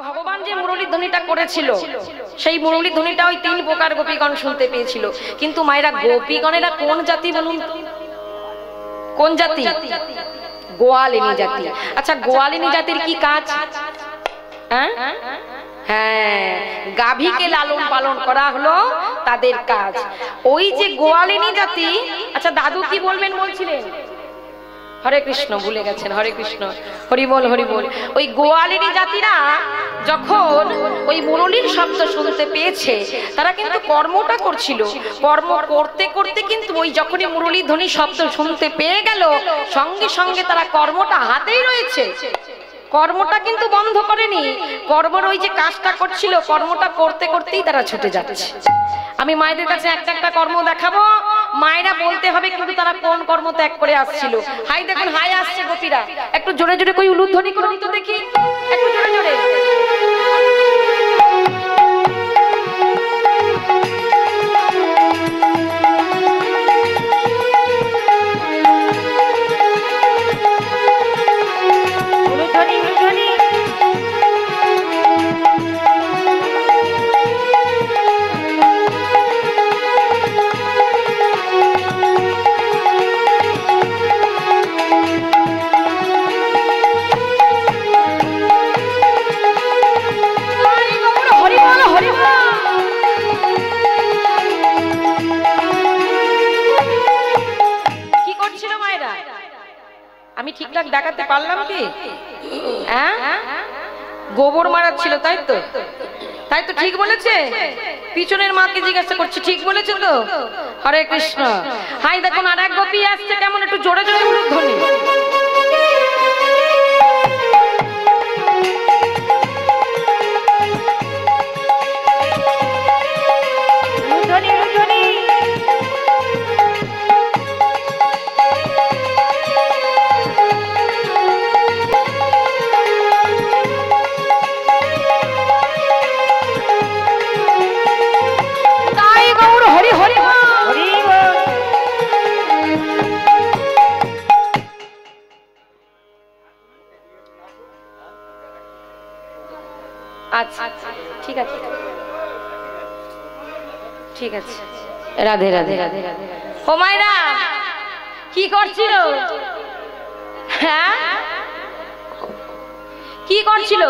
ভগবান যে মুরলী ধ্বনিটা করেছিল সেই মুরলী ধ্বনিটা ওই 3 প্রকার গোপীগণ শুনতে পেয়েছিল। কিন্তু মায়েরা গোপীগণেরা কোন জাতি বলুন তো? কোন জাতি? গোয়ালিনী জাতি। আচ্ছা, গোয়ালিনী জাতির কি কাজ? হ্যাঁ, গাভীকে লালন পালন করা হলো তাদের কাজ। ওই যে গোয়ালিনী জাতি, আচ্ছা দাদু কি বলবেন বলছিলেন? হরে কৃষ্ণ, ভুলে গেছেন। হরে কৃষ্ণ, হরি বল হরি বল। ওই গোয়ালিনী জাতিরা যখন ওই মুরলীর শব্দ শুনতে পেয়েছে, তারা কিন্তু কর্মটা করছিল। কর্ম করতে করতে কিন্তু ওই যখনই মুরলী ধ্বনি শব্দ শুনতে পেয়ে গেল, সঙ্গে সঙ্গে তারা কর্মটা হাতেই রয়েছে, কর্মটা কিন্তু বন্ধ করেনি। কর্মর ওই যে কাজটা করছিল, কর্মটা করতে করতেই তারা ছুটে যাচ্ছে। আমি মায়েদের কাছে একটা একটা কর্ম দেখাবো, মায়েরা বলতে হবে কিন্তু তারা কোন কর্ম ত্যাগ করে আসছিল। হাই দেখুন, হাই আসছে গোপীরা। একটু জোরে জোরে কই উলুধ্বনি করে দিত দেখি, একটু জোরে জোরে। আমি ঠিকঠাক দেখাতে পারলাম কি? গোবর মারাচ্ছিল, তাই তো? তাই তো, ঠিক বলেছে? পিছনের মাকে জিজ্ঞাসা করছি, ঠিক বলেছে তো? হরে কৃষ্ণ। হাই দেখুন, আর এক গোপী আসছে, কেমন একটু জোরে জোরে উলুধ্বনি। আচ্ছা ঠিক আছে, ঠিক আছে। রাধে রাধে রাধে রাধে। ও মায়েরা কি করছিল? হ্যাঁ, কি করছিল?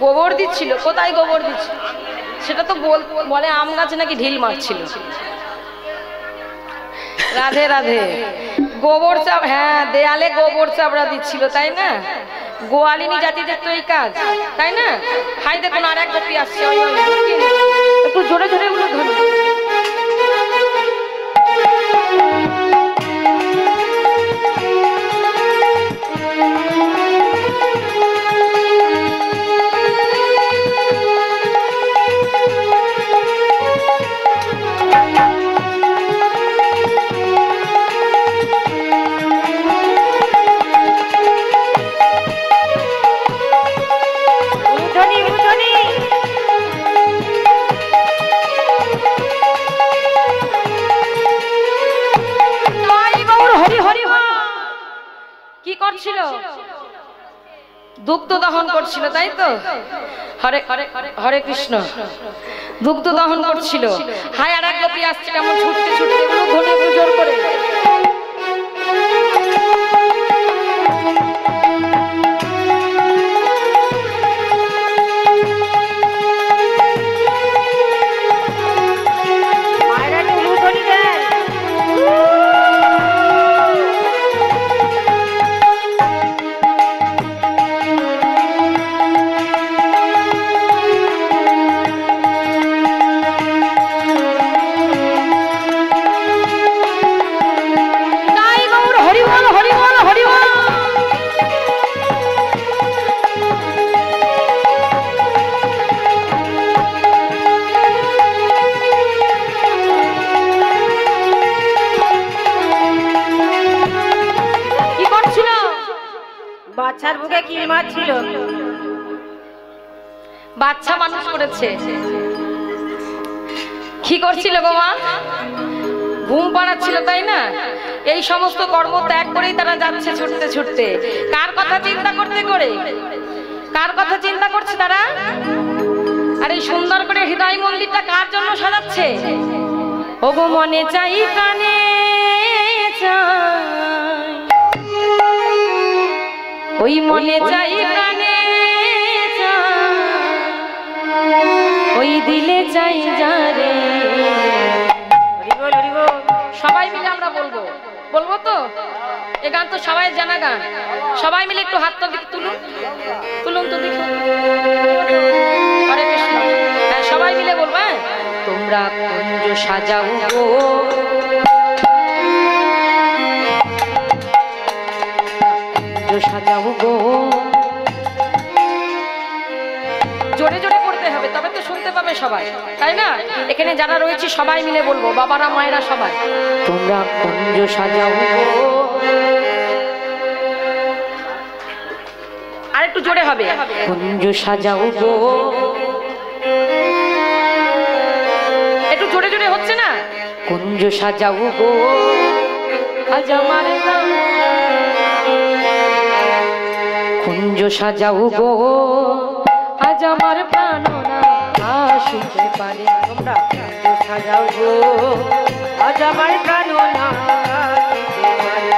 গোবর দিচ্ছিল। কোথায় গোবর দিচ্ছিল? সেটা তো বলে আম গাছে নাকি ঢিল মারছিল। রাধে রাধে। গোবর চাপ, হ্যাঁ, দেয়ালে গোবর চাপড়া দিচ্ছিল, তাই না? গোয়ালিনী জাতিদের তো এই কাজ, তাই না? হাই দেখুন, আর এক গোপী আসছে, একটু জোরে জোরে গুলো ধরুন। দুগ্ধ দহন করছিল, তাই তো? হরে হরে কৃষ্ণ। দুগ্ধ দহন করছিল। হাই আর এক গোপী আসছে, কেমন ছুটতে ছুটতে ধনে জোর করে। বাচ্চার বুকে কি মারছিল? বাচ্চা মানুষ করেছে। কি করছিল গো মা? ঘুম পাড়াচ্ছিল, তাই না? এই সমস্ত কর্ম ত্যাগ করেই তারা যাচ্ছে ছুটতে ছুটতে। কার কথা চিন্তা করতে করে? কার কথা চিন্তা করছে তারা? আর এই সুন্দর করে হৃদয় মন্দিরটা কার জন্য সাজাচ্ছে? ওগো মনে চাই প্রাণে চাই, ওই মনে চাই প্রাণে চাই, ওই দিলে চাই যারে। সবাই মিলে আমরা বলবো, বলবো তো? এ গান তো সবাই জানা গান। সবাই মিলে একটু হাত তো দিকে তুলুন, তুলুন তো দেখুন। হরে কৃষ্ণ। হ্যাঁ, সবাই মিলে বলবো। হ্যাঁ, তোমরা কুঞ্জ সাজাও গো, কুঞ্জ সাজাও গো। জোরে জোরে করতে হবে, তবে তো শুনতে পাবে সবাই, তাই না? এখানে যারা রয়েছে সবাই মিলে বলবো, বাবারা মায়েরা সবাই। তোমরা কুঞ্জ সাজাও গো। আর একটু জোরে হবে। কুঞ্জ সাজাও গো। একটু জোরে জোরে হচ্ছে না? কুঞ্জ সাজাও গো, আজ আমার কুঞ্জ সাজাও গো, আজ আমার প্রাণনা আসিতে পারে। তোমরা কুঞ্জ সাজাও গো, আজ আমার প্রাণনা আসিতে পারে।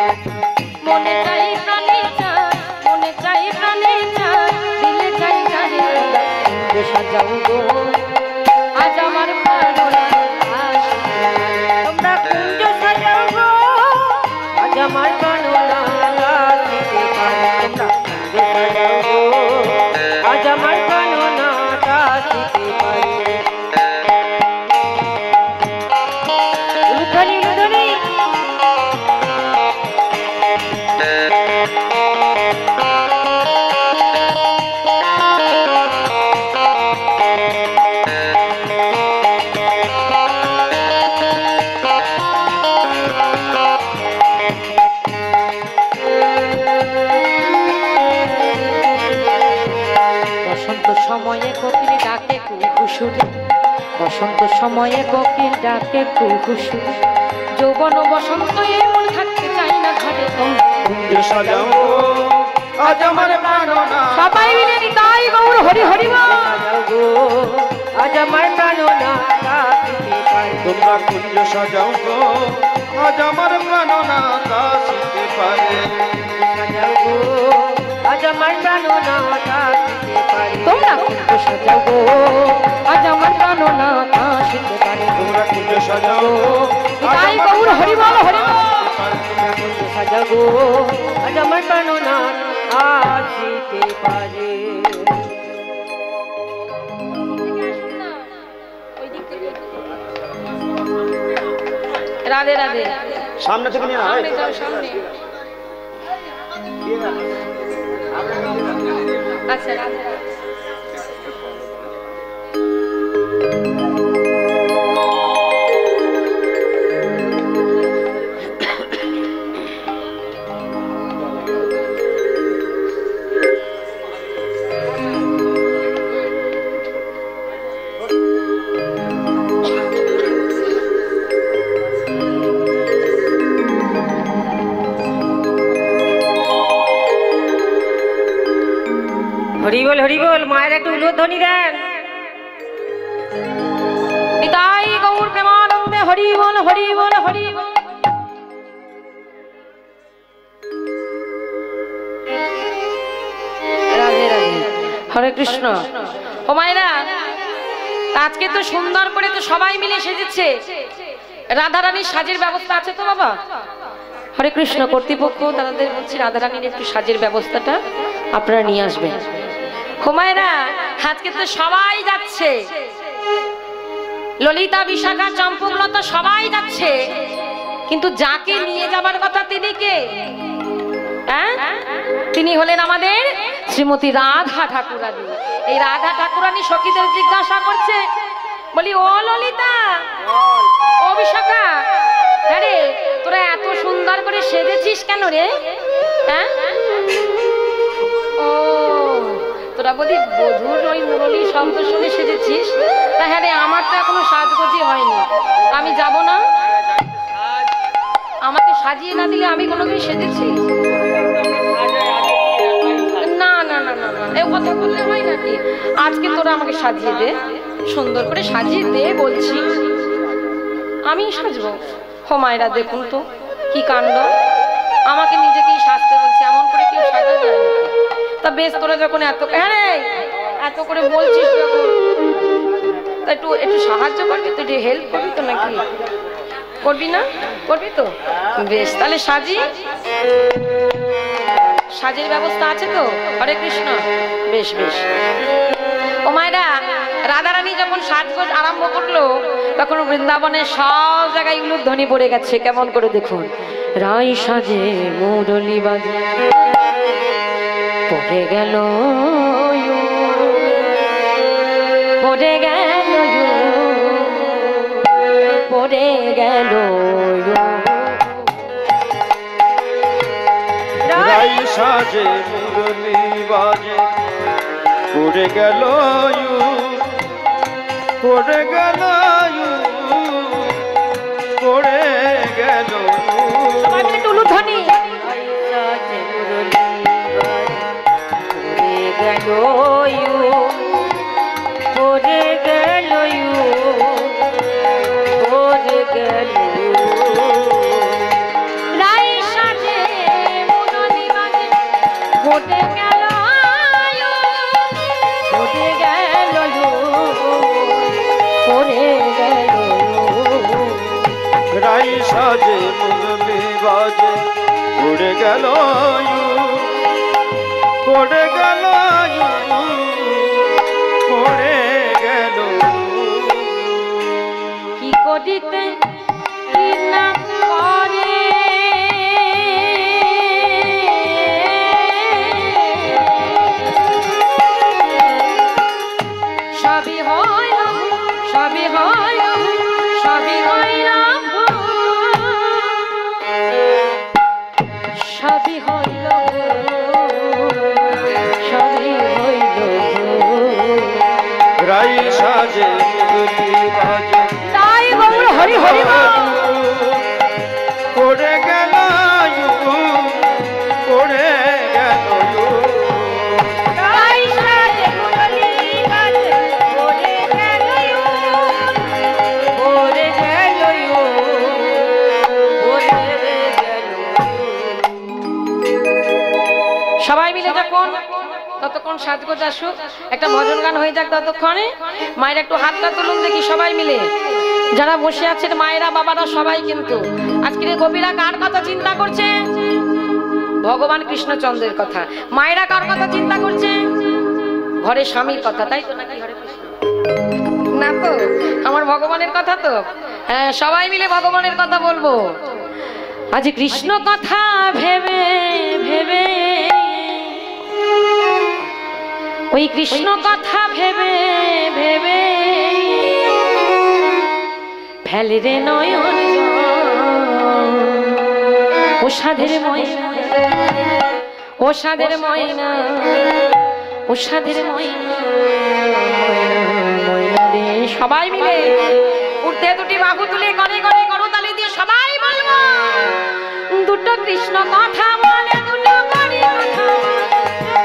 মনে চাই প্রাণে চাই, মনে চাই প্রাণে চাই, দিলে চাই জানি। কুঞ্জ সাজাও গো, আজ আমার প্রাণনা আসিতে পারে। তোমরা কুঞ্জ সাজাও গো, আজ আমার প্রাণনা আসিতে পারে। তোমরা কুঞ্জ সাজাও গো, আজ আমার প্রাণনা আসিতে পারে। উলুধ্বনি উলুধ্বনি। বসন্ত সময়ে কোকিল ডাকে কুহুসুরে, বসন্ত সময়ে কোকিল ডাকে কুহুসুরে। যৌবন বসন্ত এমন থাকতে চাই না ঘরে। কুঞ্জ সাজাও গো, আজ আমার প্রাণনা। সবাই মিলে নিতাই গৌর হরি হরি বল। সাজাও গো, আজ আমার প্রাণনা আসিতে পারে। তোমরা কুঞ্জ সাজাও গো, আজ আমার প্রাণনা আসিতে পারে। সাজাও গো, আজ আমার প্রাণনা আসিতে পারে। তোমরা কুঞ্জ সাজাও গো, আজ আমার প্রাণনা আসিতে পারে। তোমরা কুঞ্জ সাজাও গো, নিতাই গৌর হরি বল হরি বল। তোমরা কুঞ্জ সাজাও গো, আজ আমার প্রাণনা আসিতে পারে। রাধে রাধে। সামনে থেকে নিয়ে সামনে যাও, সামনে। আচ্ছা রাধে রাধে। হরি বল হরি বল। মায়ের একটু উলুধ্বনি দেন। নিতাই গৌর প্রেমানন্দে হরি বল হরি বল হরি বল। রাধে রাধে। হরে কৃষ্ণ। ও মায়েরা, আজকে তো সুন্দর করে তো সবাই মিলে সেজেছে। রাধারানীর সাজের ব্যবস্থা আছে তো বাবা? হরে কৃষ্ণ। কর্তৃপক্ষ তাদের বলছি রাধারানীর একটু সাজের ব্যবস্থাটা আপনারা নিয়ে আসবেন। হুমায়রা, আজকে তো সবাই যাচ্ছে, ললিতা বিশাখা চম্পকলতা সবাই যাচ্ছে, কিন্তু যাকে নিয়ে যাবার কথা তিনি কে? তিনি হলেন আমাদের শ্রীমতী রাধা ঠাকুরানী। এই রাধা ঠাকুরানী সখীদের জিজ্ঞাসা করছে, বলি ও ললিতা, ও বিশাখা, হ্যাঁ রে, তোরা এত সুন্দর করে সেজেছিস কেন রে? হ্যাঁ, ও তোরা বলি বধুর ওই মুরলী শব্দ শুনে সেজেছিস? তা হ্যাঁ রে, আমার তো এখনো সাজগোজি হয়নি, আমি যাব না। আমাকে সাজিয়ে না দিলে আমি কোনোদিন সেজেছি? না না না না না, এ কথা বললে হয় নাকি? আজকে তোরা আমাকে সাজিয়ে দে, সুন্দর করে সাজিয়ে দে বলছি। আমি সাজবো? হো মায়েরা দেখুন তো কি কাণ্ড, আমাকে নিজেকেই সাজতে বলছে। এমন করে কেউ সাজা যায় নাকি? তা বেশ, তোরা যখন এত এত করে বলছিস যখন, তা একটু একটু সাহায্য করবি তো, একটু হেল্প করবি তো নাকি? করবি না? করবি তো? বেশ, তাহলে সাজি। সাজের ব্যবস্থা আছে তো? হরে কৃষ্ণ। বেশ বেশ। ও মায়েরা, রাধারানী যখন সাজগোজ আরম্ভ করলো তখন বৃন্দাবনের সব জায়গায় উলুধ্বনি পড়ে গেছে। কেমন করে দেখুন, রাই সাজে মুরলি বাজে পড়ে গেল, পড়ে গেল, পড়ে গেল, রাই সাজে মুরলি বাজে পড়ে গেল, পড়ে গেল, পড়ে গেল। সবাই মিলে একটু উলুধ্বনি। পড়ে গেল, পড়ে গেল, রাই সাজে মুরলি বাজে পড়ে গেল, পড়ে গেল, পড়ে গেল, রাই সাজে মুরলি বাজে পড়ে গেল, পড়ে গেল, পড়ে গেল। কি করিতে কি না করে, সবই হয়, সবই হয়, সবই হইল, সবই হইল, সবই হইল। রাই সাজে মুরলি বাজে তাই গৌর হরি হরি বল। পড়ে গেল, পড়ে গেল, রাই সাজে মুরলি বাজে পড়ে গেল, পড়ে গেল, পড়ে গেল। সবাই মিলে যখন ততক্ষণ সাজগোজ আসুক, একটা ভজন গান হয়ে যাক ততক্ষণে। মায়ের একটু হাতটা তুলুন দেখি সবাই মিলে, যারা বসে আছেন মায়েরা বাবারা সবাই। কিন্তু আজকের এই গোপীরা কার কথা চিন্তা করছে? ভগবান কৃষ্ণচন্দ্রের কথা। মায়েরা কার কথা চিন্তা করছে? ঘরে স্বামীর কথা, তাই তো নাকি? হরে কৃষ্ণ না তো, আমার ভগবানের কথা তো। হ্যাঁ, সবাই মিলে ভগবানের কথা বলবো। আজ কৃষ্ণ কথা ভেবে ভেবে, ওই কৃষ্ণ কথা ভেবে ভেবে ফেলে রে নয়ন ও সাধের ময়না, ও সাধের ময়না, ও সাধের ময়না, ময়না রে। সবাই মিলে উঠতে দুটি বাহু তুলে গড়ে গড়ে করতালি দিয়ে সবাই বলবো, দুটো কৃষ্ণ কথা বলে, দুটো হরি কথা বলে,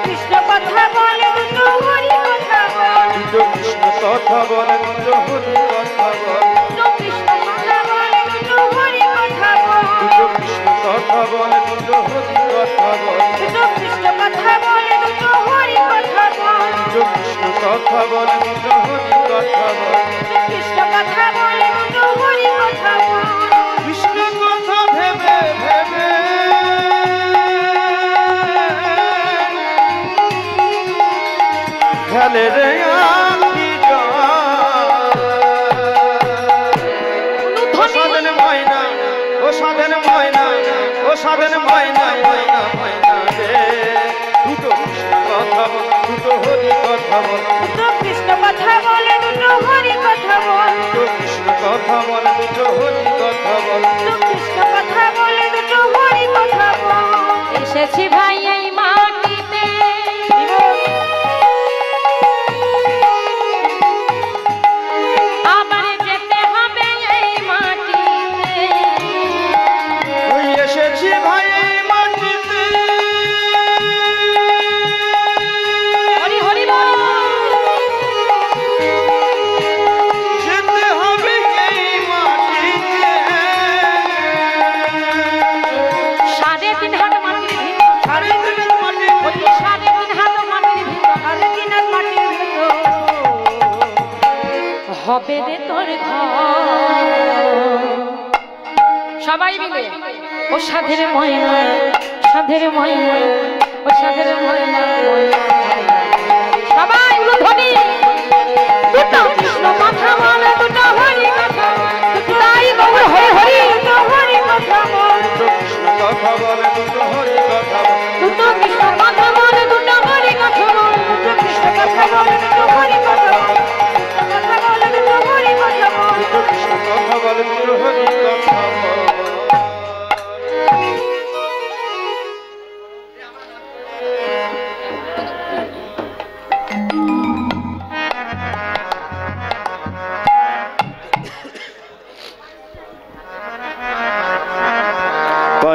কৃষ্ণ কথা বলে, দুটো হরি কথা বলে, দুটো কৃষ্ণ কথা বলে, দুটো হরি কথা বলে, দুটো কৃষ্ণ কথা বলে, দুটো হরি কথা বলে, দুটো কৃষ্ণ কথা বলে, দুটো হরি কথা বলে, দুটো কৃষ্ণ কথা বলে, দুটো হরি কথা বলে, দুটো কৃষ্ণ কথা বলে, দুটো হরি কথা বলে, দুটো কৃষ্ণ কথা বলে, দুটো হরি কথা বলে। কৃষ্ণ কথা ভেবে ভেবে খেলে রে আখি ও সাধন ময়না, ও সাধন ময়না, ও সাধন ময়না, ময়না ময়না রে। দুটো কৃষ্ণ কথা বল, দুটো হরি কথা বল, দুটো কৃষ্ণ কথা বলে, দুটো হরি কথা বলে, দুটো কৃষ্ণ কথা বল, দুটো হরি কথা বল। দুটো কৃষ্ণ কথা বলে, দুটো হরি কথা বলে। এসেছি ভাই এই মাটিতে, আবার যেতে হবে এই মাটিতে, ওই হবে রে তোর ঘর। সবাই মিলে ও সাধের ময়না, সাধের ময়না, ও সাধের ময়না, সবাই উলুধ্বনি। দুটো কৃষ্ণ কথা বল, দুটো হরি কথা বল, দুটাই গৌর হরি হরি, দুটো হরি কথা বল, দুটো কৃষ্ণ কথা বলে, দুটো হরি কথা বলে, দুটো কৃষ্ণ কথা বল, দুটো হরি কথা বল, দুটো কৃষ্ণ কথা বল, দুটো হরি কথা বল, কথা বল, দুটো হরি কথা বল, দুটো কৃষ্ণ কথা বলে, দুটো হরি কথা বলে।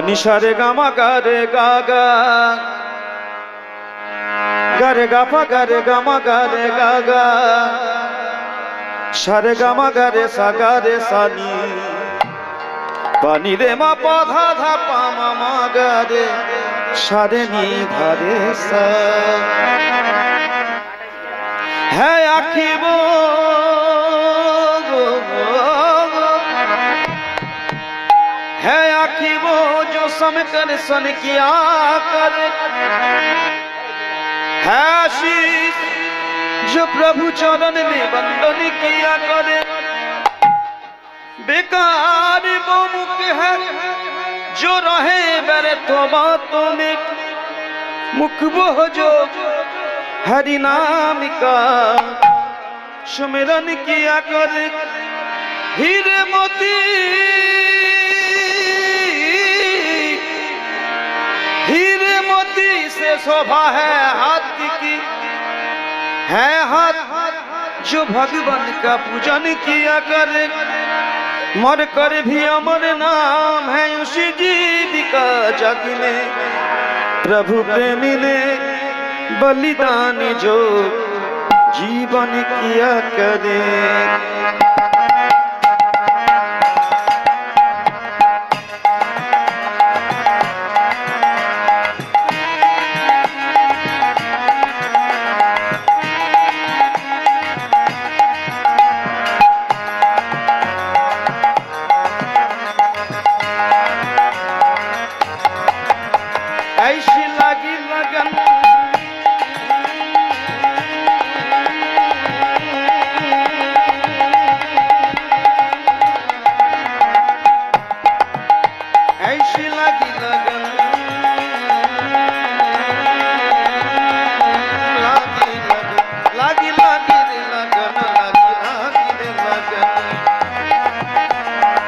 নিশারে গামা গারে গাগা গারে গাফা গারে গামা গারে গাগা সারে গামা গারে সাগারে সানি পানি রে মা পধা ধা পামা মা গারে সারে নি ধারে সা হ্যাঁ আখিব है आखी वो जो समकर सन किया करे, है आशीष जो प्रभु चरण में वंदन किया करे। बेकार वो मुख है जो रहे व्यर्थ बातों में, मुख वो जो हरि नाम का सुमिरन किया करे। हीरे मोती हीरे मोती से शोभा है हाथ की, है हाथ जो भगवान का पूजन किया करे। मर कर भी अमर नाम है उसी जीविका जग में, प्रभु प्रेमी ने बलिदान जो जीवन किया करे। ऐसी लगी लगन ऐसी लगी लगन लागी लागी रे लगन लागी रे लगन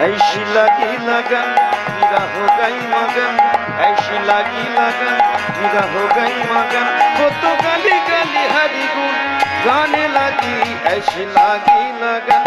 ऐसी लगी लगन मेरा हो गई मगन। ऐसी लगी लगन मेरा हो गई मगन। वो तो गली गली हरि गुण गाने लगी। ऐसी लगी लगन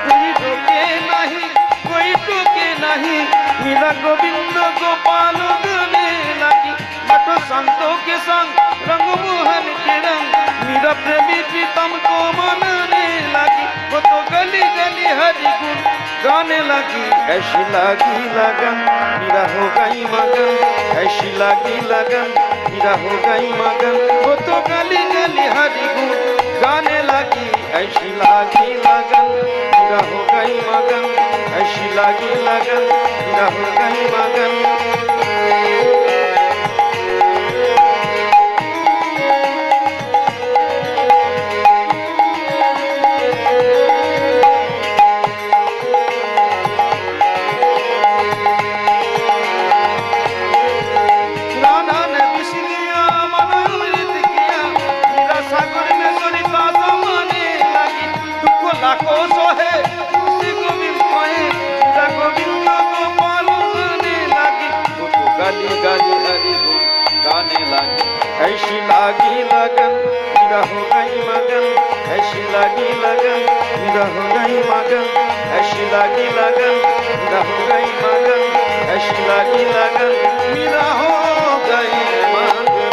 कोई टोके नहीं, कोई टोके नहीं। मेरा गोविंद गोपाल गाने लगी। बटो संतों के संग रंग मोहन के रंग मेरा प्रेमी प्रीतम को मनाने लगी। वो तो गली गली हरि गुण गाने लगी। ऐसी लगी लगन मेरा हो गई मगन। ऐसी लगी लगन मेरा हो गई मगन। वो तो गली गली हरि गुण गाने लगी। ऐसी लगी लगन मेरा हो गई मगन। ऐसी लगी लगन मेरा हो गई मगन। ऐसी लगी लगन मेरा हो गई मगन। ऐसी लगी लगन मेरा हो गई मगन। ऐसी लगी लगन मेरा हो गई मगन। ऐसी लगी लगन मेरा हो गई मगन।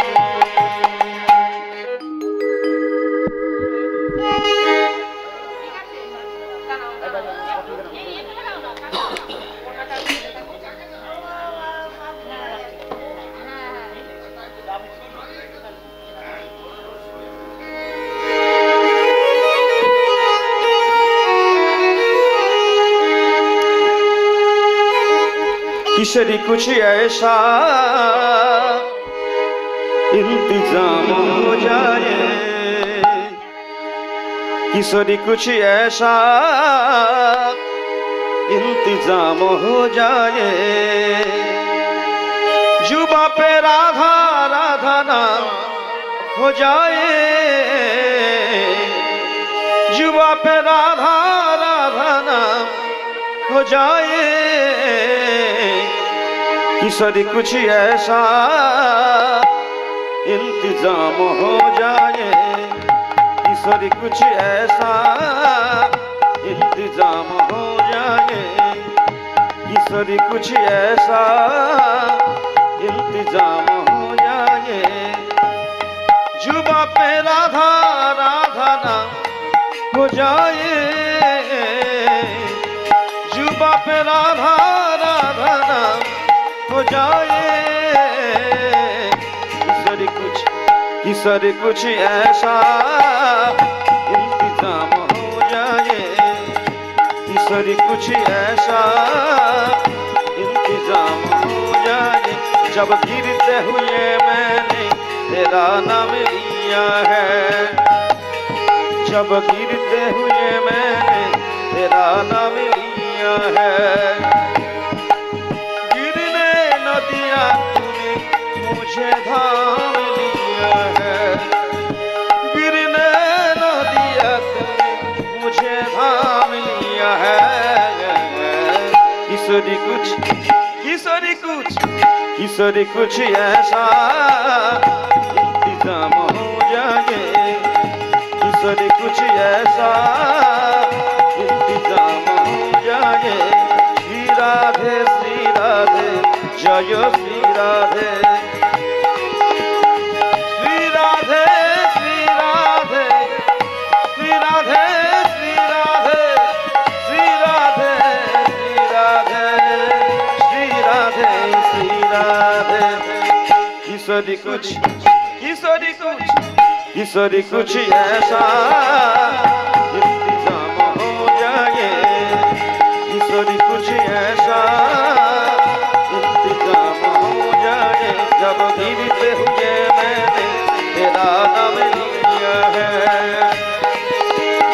किसरी कुछ ऐसा इंतजाम हो जाए, किसरी कुछ ऐसा इंतजाम हो जाए। जुबा पे राधा राधा नाम हो जाए, जुबा पे राधा राधा नाम हो जाए। किसरी कुछ ऐसा इंतजाम हो जाए, किसरी कुछ ऐसा इंतजाम हो जाए, किसरी कुछ ऐसा इंतजाम हो जाए। जुबा पे राधा राधा नाम हो जाए, जुबा पे राधा राधा नाम हो जाए। किसरी कुछ ऐसा इंतजाम हो जाए, किसरी कुछ ऐसा इंतजाम हो जाए। जब गिरते हुए मैंने तेरा नाम लिया है, जब गिरते हुए मैंने तेरा नाम लिया है। गिरने न दिया तूने मुझे धाम लिया है, गिरने न दिया तूने मुझे धाम लिया है। किसरी कुछ किसरी कुछ ऐसा इंतजाम हो जाए, किसरी कुछ ऐसा इंतजाम हो जाए। श्री राधे जय श्री राधे, श्री राधे श्री राधे, श्री राधे श्री राधे, श्री राधे श्री राधे, श्री राधे श्री राधे। किसरी कुछ किसरी कुछ ऐसा इंतजाम हो जाए, किसरी कुछ ऐसा इंतजाम हो जाए। जब गिरते हुए मैंने तेरा नाम लिया है,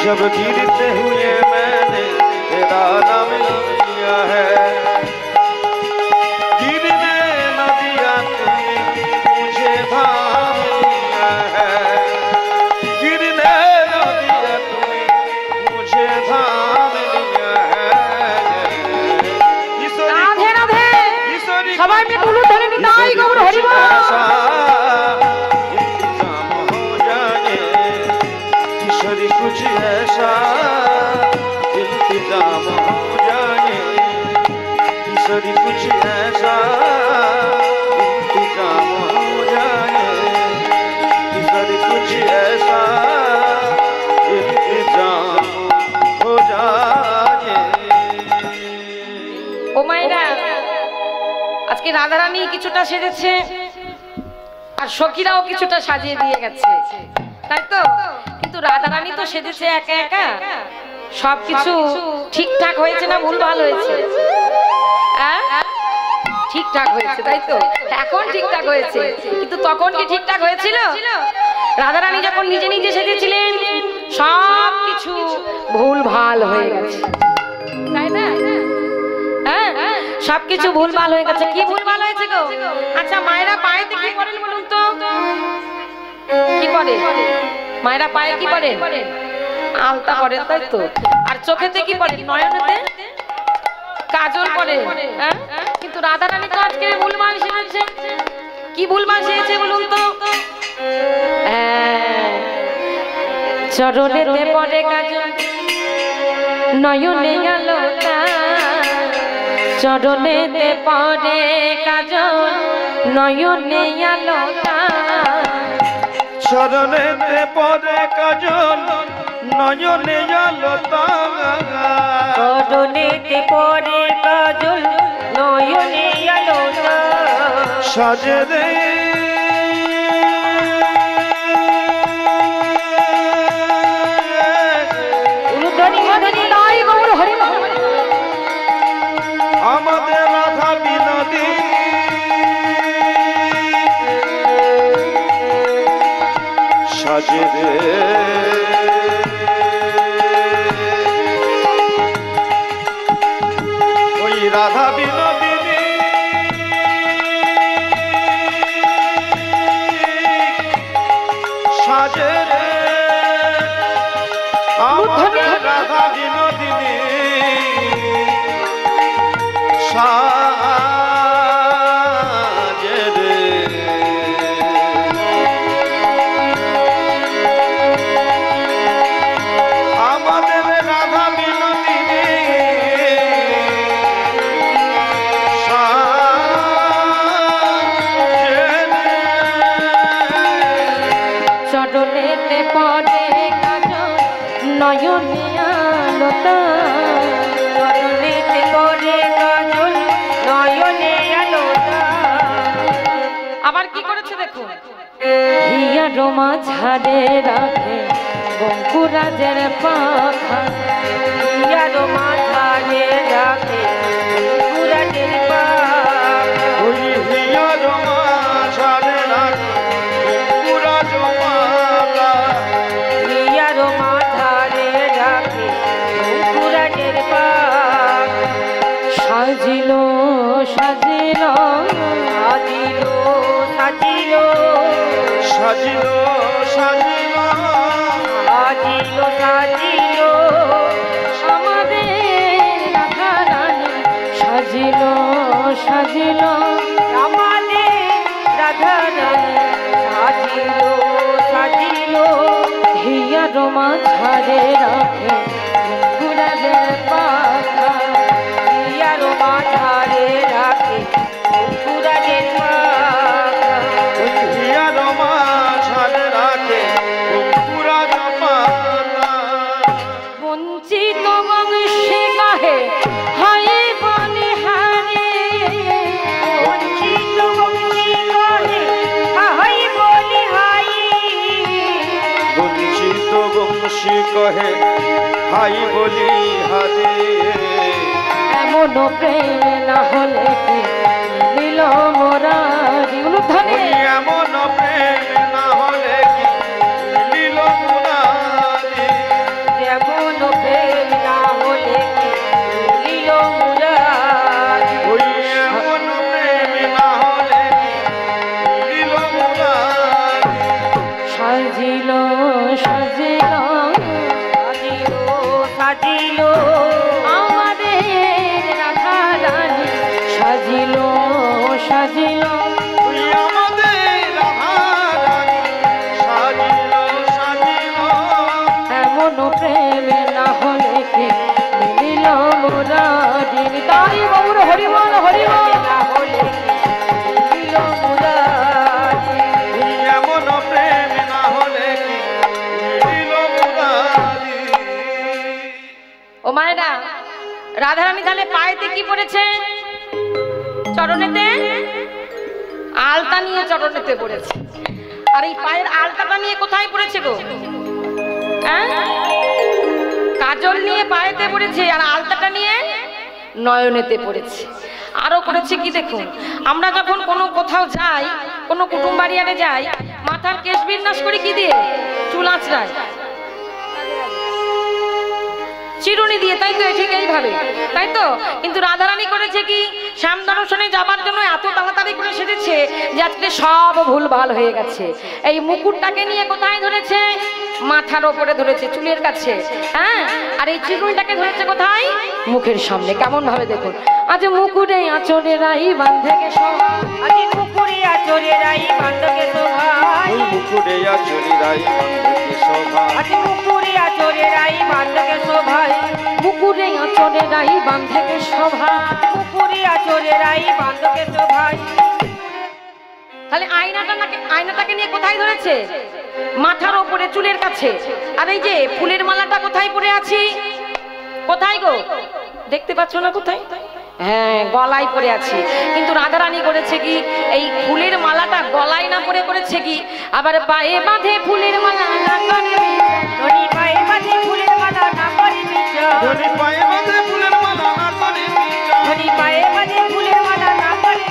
जब गिरते हुए मैंने तेरा नाम लिया है। गिरने न दिया तूने मुझे धाम लिया है, गिरने न दिया तूने मुझे धाम लिया है। राधे राधे সবাই মিলে উলু ধরে নিতাই গৌর হরি বল। इंतजाम हो जाए, किसरी कुछ ऐसा इंतजाम हो जाए, किसरी कुछ ऐसा इंतजाम हो जाए, किसरी कुछ ऐसा इंतजाम हो जाए। ও মাইরা আজকে রাধারানী কিছুটা সেজেছে আর সখীরাও কিছুটা সাজিয়ে দিয়ে গেছে, তাই তো? কিন্তু রাধারানী তো সেজেছে একা একা, সবকিছু ঠিকঠাক হয়েছে না ভুলভাল হয়েছে? ঠিকঠাক হয়েছে, তাই তো? এখন ঠিকঠাক হয়েছে, কিন্তু তখন কি ঠিকঠাক হয়েছিল? রাধারানী যখন নিজে নিজে সেজেছিলেন সবকিছু ভুলভাল হয়ে গেছে, তাই না? সবকিছু ভুলভাল হয়ে গেছে। কি ভুলভাল হয়েছে গো? আচ্ছা, মায়েরা পায়েতে কি করেন বলুন তো? কি করে মায়েরা? পায়ে কি করেন? আলতা পরেন, তাই তো? আর চোখেতে কি পরেন? নয়নেতে কাজল পরে। কিন্তু রাধারানী তো আজকে ভুলভাল সেজেছে। কি ভুলভাল সেজেছে বলুন তো? চরণেতে পরে কাজল, নয়নে আলতা, চরণেতে পরে কাজল, নয়নে আলতা, চরণেতে পরে কাজল, নয়নে আলতা, চরণেতে পরে কাজল, নয়নে আলতা। সাজে রে আমাদের রাধা বিনা সাজে রে ওই রাধা বিনোদিনী সাজে রে আমার রাধা বিনোদিনী সাজে রে আমাদের রাধা বিনোদিনী চরণেতে পড়ে কাজল নয়নে আলোতা, চরণেতে পড়ে কাজল নয়নে আলোতা। আবার কি করেছে দেখুন, হিয়া রোমা ঝাড়ে রাখে বঙ্কুরাজের পাখা, হিয়া রোমা ঝাড়ে রাখে বঙ্কুরাজের পাখা। ওই হিয়া রমা ছাড়ে রাখে বঙ্কুরাজ মালা, হিয়া রোমা ঝাড়ে রাখে বঙ্কুরাজের পাখা। সাজিল সাজিল সাজিল সাজিল সাজিল সাজিল সাজিল সাজিল আমাদের রাধা রানী, সাজিল সাজিল আমাদের রাধা রানী, সাজিল সাজিল হিয়া রোমা ঝাড়ে রাখে বঙ্কুরাজের পাখা, হিয়া রোমা ঝাড়ে রাখে বঙ্কুরাজের পাখা। ওই হিয়া রমা ছাড়ে রাখে বঙ্কুরাজ মালা। বঞ্চিত বংশে কাহে হায় বলিহারে, বঞ্চিত বংশে কাহে হায় বলিহারে। বঞ্চিত বংশী কহে হাই বলি হারে, এমন প্রেম না হলে কি মিল মোরারি। উলুধ্বনি। ওই এমন প্রেম না হলে কি মিলিল মুরারি। এমন প্রেম না হলে কি মিল মোরারি। ওই এমন প্রেম না হলে কি মিলিল মুরারি। সাজিল সাজিল সাজিল সাজিল আমাদের রাধা রানী, সাজিল সাজিল ওই আমাদের রাধা রানী সাজিল সাজিল। এমন প্রেম না হলে কি মিলিল মুরারি। তাই গৌর হরিবল হরিবল না হলে কি মিলিল মুরারি। ওই এমন প্রেম না হলে কি মিলিল মুরারি। ও মায়েরা, রাধারানী তাহলে পায়েতে কি পড়েছে? চরণেতে আলতা নিয়ে চরণেতে পড়েছে। আর এই পায়ের আলতাটা নিয়ে কোথায় পড়েছে গো? হ্যাঁ, কাজল নিয়ে পায়েতে পড়েছে, আর আলতাটা নিয়ে নয়নেতে পড়েছে। আরো করেছে কি দেখুন, আমরা যখন কোনো কোথাও যাই, কোনো কুটুম বাড়িয়ারে যাই, মাথার কেশ বিন্যাস করি কি দিয়ে? চুল আঁচড়ায়, চিরুনি দিয়ে, তাই তো? ঠিক এইভাবে, তাই তো? কিন্তু রাধারানী করেছে কি, শ্যাম দর্শনে যাবার জন্য এত তাড়াতাড়ি করে সেজেছে যে আজকে সব ভুলভাল হয়ে গেছে। এই মুকুটটাকে নিয়ে কোথায় ধরেছে? মাথার ওপরে ধরেছে, চুলের কাছে। হ্যাঁ, আর এই চিরুনিটাকে ধরেছে কোথায়? মুখের সামনে। কেমন ভাবে দেখুন, আজ মুকুটে আঁচড়ে রাই বান্ধকে শোভা, আজ মুকুটে আঁচড়ে রাই বান্ধকে শোভা, ওই মুকুটে আচরি রাই বান্ধকে শোভা, আজ মুকুটে আঁচড়ে রাই বান্ধকে শোভা, মুকুটে আঁচড়ে রাই বান্ধকে শোভা, মুকুটে আঁচড়ে রাই বান্ধকে শোভা। তাহলে আয়নাটাকে নিয়ে কোথায় ধরেছে? মাথার ওপরে, চুলের কাছে। আর এই যে ফুলের মালাটা কোথায় পরে আছি? কোথায় গো? দেখতে পাচ্ছ না কোথায়? হ্যাঁ, গলায় পরে আছি। কিন্তু রাধারানী করেছে কি, এই ফুলের মালাটা গলায় না পরে করেছে কি, আবার পায়ে বাঁধে ফুলের মালা না করে ধনি, পায়ে বাঁধে ফুলের মালা না করে ধনি পায়ে বাঁধে ফুলের মালা না করে ধনি পায়ে বাঁধে ফুলের মালা না করে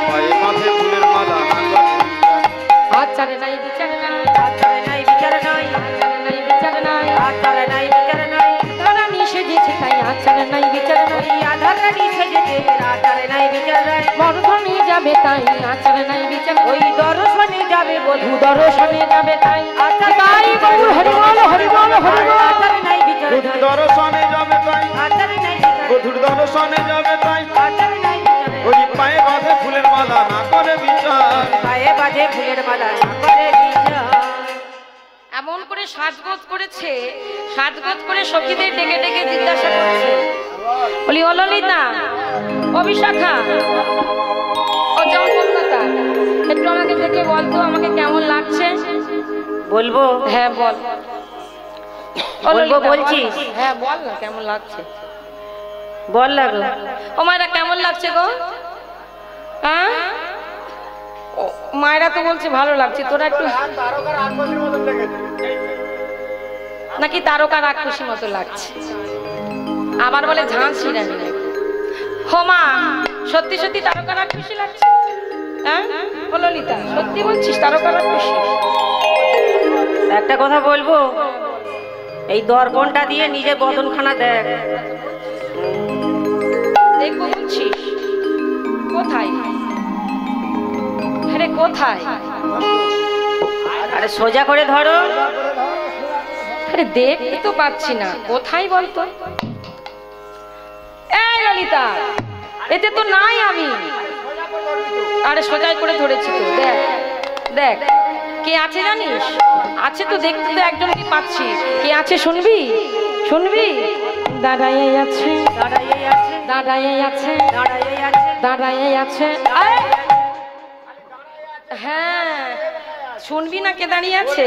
পায়ে বাঁধে ফুলের মালা না করে হাত ছাড়ে নাই বিচারে না, হাত ছাড়ে নাই যাবে তাই, আচার নাই বিচার ওই দর্শনে যাবে বধূ, দর্শনে যাবে তাই, আচার নাই বধূ। হরি বল হরি বল হরি বল। আচার নাই বিচার বধূর দর্শনে যাবে তাই, আচার নাই বিচার বধূর দর্শনে যাবে তাই, আচার নাই বিচার ওই পায়ে বাঁধে ফুলের মালা না করে বিচার, পায়ে বাঁধে ফুলের মালা না করে বিচার। এমন করে সাজগোজ করেছে, সাজগোজ করে সখীদের ডেকে ডেকে জিজ্ঞাসা করছে, বলি ও ললিতা, ও বিশাখা, ও জগন্নাথা, একটু আমাকে দেখে বলতো আমাকে কেমন লাগছে। বলবো? হ্যাঁ বল। বলবো বলছিস? হ্যাঁ বল না কেমন লাগছে। বল লাগলো। ও মায়েরা কেমন লাগছে গো? হ্যাঁ ও মায়েরা তো বলছে ভালো লাগছে, তোরা একটু নাকি তারকা রাক্ষসী মতো লাগছে, আবার বলে ঝাঁসি রানী নাকি। হো মা, সত্যি সত্যি তারকা রাক্ষসী লাগছে? হ্যাঁ ও ললিতা, সত্যি বলছিস তারকা রাক্ষসী? একটা কথা বলবো, এই দর্পণটা দিয়ে নিজের বদনখানা দেখ। দেখবো বলছিস? কোথায়? আরে কোথায়? আরে সোজা করে ধরো। আরে দেখতে তো পাচ্ছি না, কোথায় বলতো? এই ললিতা, এতে তো নাই আমি। আরে সোজাই করে ধরেছি তো, দেখ দেখ কে আছে জানিস? আছে তো, দেখতে তো একজনকে পাচ্ছি। কে আছে শুনবি? শুনবি? দাঁড়াই আছে, দাঁড়াই আছে, দাঁড়াই আছে, দাঁড়াই আছে, দাঁড়াই আছে। হ্যাঁ শুনবি না কে দাঁড়িয়ে আছে?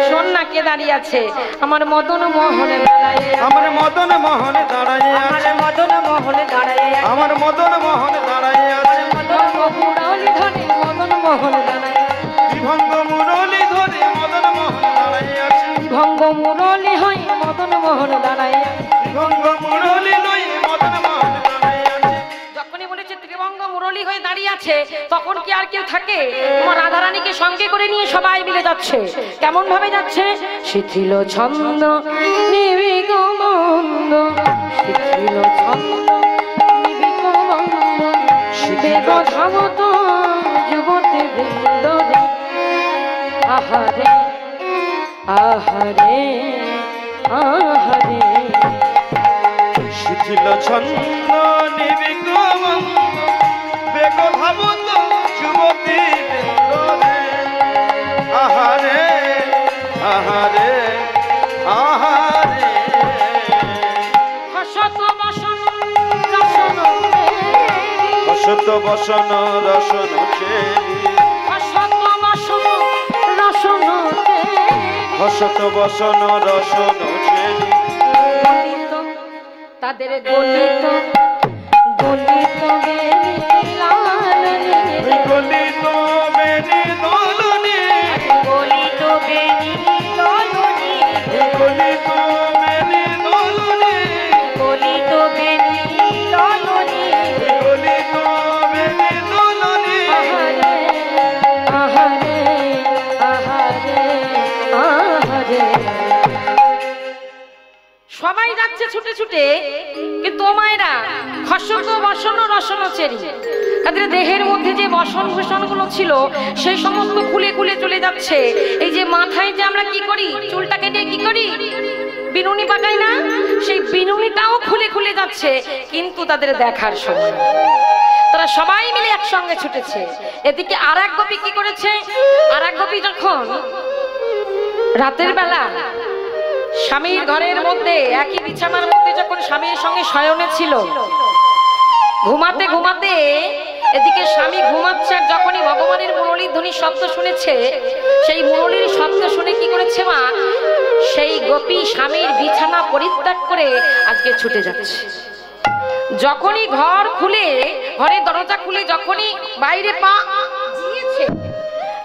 শোন না কে দাঁড়িয়ে আছে। আমার মদন মোহনে দাঁড়ায়, আমার মদন মোহনে দাঁড়াই আমার আছে, মদন মোহনে দাঁড়াই আছে, আমার মদন মোহনে দাঁড়াই আছে, মদন মুরলি ধরে মদন মোহন দাঁড়ায়, বিভঙ্গ মুরলি ধরে মদন মোহন দাঁড়াই আছে, ভঙ্গ মুরলি হয় মদন মোহন দাঁড়ায়। বিভঙ্গ মুরলি লই মদন মোহন দাঁড়াই আছে। যখনই বলেছে ত্রিভঙ্গ মুরলি হয়ে দাঁড়িয়ে আছে, তখন কি আর কেউ থাকে? তোমার রাধারানীকে সঙ্গে করে নিয়ে সবাই মিলে যাচ্ছে। কেমন ভাবে যাচ্ছে? শিথিল ছন্দ নিবিক মন্দ, শিথিল ছন্দ নিবিক মন্দ, বেগ ধাবত যুবতী বৃন্দ রে। আহারে আহারে আহারে, শিথিল ছন্দ নিবিক মন্দ, বেগ ধাবত যুবতী বৃন্দ রে। আহারে আহারে আহারে, হসত বসন রসন অসত বসন রসন চেরি, হসত বসন রসন অসত বসন রসন চেরি, গলিত তাদের গলিত গলিত গলিত বেনি দোলনি, গলিত বেনি দলনি, গলিত বেনি দোলনি, গলিত বেনি দলনি, গলিত বেনি দোলনি। আহারে আহারে আহারে আহারে। সবাই যাচ্ছে ছুটে ছুটে, কিন্তু ও মায়েরা খসক বসন রসন চেরি, তাদের দেহের মধ্যে যে বসন ভূষণ গুলো ছিল সেই সমস্ত খুলে খুলে চলে যাচ্ছে। এই যে মাথায় যে আমরা কি করি, চুলটাকে দিয়ে কি করি, বিনুনি পাকাই না, সেই বিনুনিটাও খুলে খুলে যাচ্ছে। কিন্তু তাদের দেখার সময় নেই। তারা সবাই মিলে একসঙ্গে ছুটেছে। এদিকে আর এক গোপী কি করেছে? আর এক গোপী যখন রাতের বেলা স্বামীর ঘরের মধ্যে একই বিছানার মধ্যে যখন স্বামীর সঙ্গে শয়নে ছিল, ঘুমাতে ঘুমাতে এদিকে স্বামী ঘুমাচ্ছে, আর যখনই ভগবানের মুরলীর ধ্বনি শব্দ শুনেছে, সেই মুরলীর শব্দ শুনে কি করেছে মা, সেই গোপী স্বামীর বিছানা পরিত্যাগ করে আজকে ছুটে যাচ্ছে। যখনই ঘর খুলে, ঘরের দরজা খুলে যখনই বাইরে পা দিয়েছে,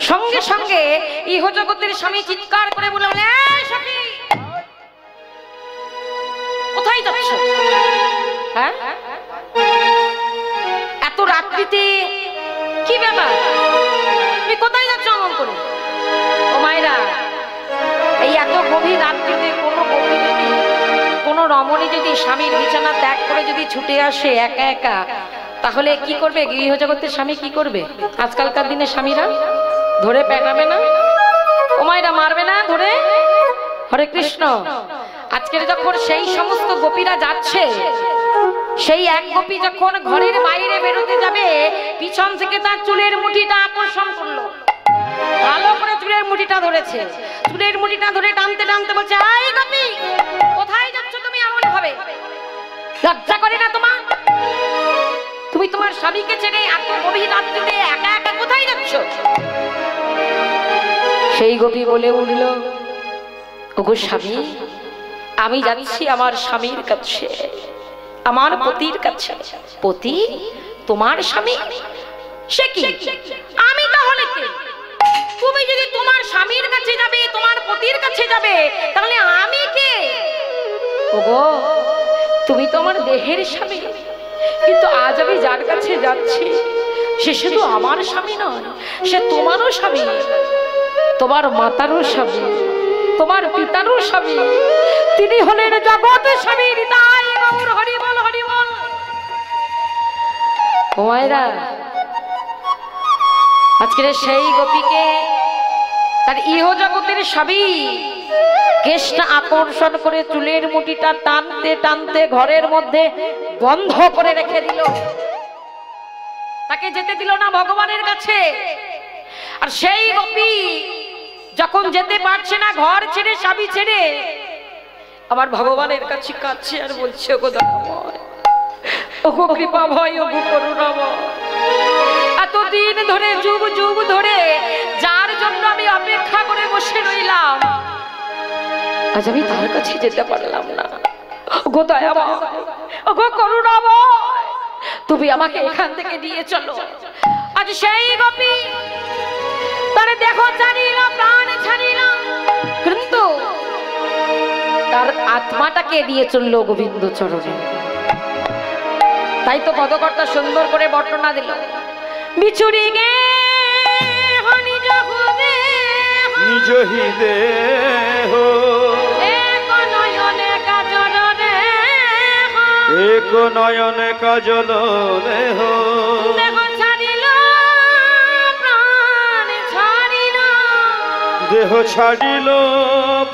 সঙ্গে সঙ্গে ইহজগতের স্বামী চিৎকার করে বলে, এই সখী, কোথায় যাচ্ছ? হ্যাঁ এত রাত্রিতে কি ব্যাপার, তুমি কোথায় যাচ্ছ অমন করে? ও মায়েরা, এই এত গভীর রাত্রিতে কোনো গোপী যদি, কোনো রমণী যদি স্বামীর বিছানা ত্যাগ করে যদি ছুটে আসে একা একা, তাহলে কি করবে গৃহজগতের স্বামী? কি করবে আজকালকার দিনে স্বামীরা? ধরে পেটাবে না? ও মায়েরা মারবে না ধরে? হরে কৃষ্ণ। আজকের যখন সেই সমস্ত গোপীরা যাচ্ছে, সেই এক গোপী যখন ঘরের বাইরে বেরোতে যাবে, পিছন থেকে তার চুলের মুঠিটা আকর্ষণ করলো, ভালো করে চুলের মুঠিটা ধরেছে। চুলের মুঠিটা ধরে টানতে টানতে বলছে, এই গোপী কোথায় যাচ্ছ তুমি এমন ভাবে? লজ্জা করে না তোমার? তুমি তোমার স্বামীকে ছেড়ে এত গভীর রাত্রিতে একা একা কোথায় যাচ্ছ? সেই গোপী বলে উঠল, ওগো স্বামী, আমি যাচ্ছি আমার স্বামীর কাছে, আমার পতির কাছে। পতি? তোমার স্বামী? সে কি? আমি তাহলে কে? তুমি যদি তোমার স্বামীর কাছে যাবে, তোমার পতির কাছে যাবে, তাহলে আমি কে? ওগো, তুমি তো আমার দেহের স্বামী, কিন্তু আজ আমি যার কাছে যাচ্ছি সে শুধু আমার স্বামী নয়, সে তোমারও স্বামী, তোমার মাতারও স্বামী, তোমার পিতারও স্বামী। তিনি হলেন জগতের স্বামী। তাই গৌর হরি বল, হরি বল। ও মায়েরা, আজকের সেই গোপীকে তার ইহ জগতের স্বামী কেশটা আকর্ষণ করে চুলের মুঠিটা টানতে টানতে ঘরের মধ্যে বন্ধ করে রেখে দিল, তাকে যেতে দিল না ভগবানের কাছে। আর সেই গোপী যখন যেতে পারছে না, ঘর ছেড়ে স্বামী ছেড়ে, আমার ভগবানের কাছে কাছে আর বলছে, ওগো দয়াময়, ওগো কৃপাময়, ওগো করুণাময়, এতদিন ধরে যুগ যুগ ধরে যার জন্য আমি অপেক্ষা করে বসে রইলাম, আজ আমি তার কাছে যেতে পারলাম না। ওগো দয়াময়, ওগো করুণাময়, তুমি আমাকে এখান থেকে নিয়ে চলো। আজ সেই গোপী তারে দেখো ছাড়িল, প্রাণ ছাড়িল, কিন্তু তার আত্মাটাকে নিয়ে চললো গোবিন্দ চরণে। তাই তো পদকর্তা সুন্দর করে বর্ণনা দিল, বিছুরি গে নিজ দেহ, এক নয়নে কাজল দেহ, এক নয়নে কাজল দেহ, দেহ ছাড়িল, প্রাণ ছাড়িল, দেহ ছাড়িল,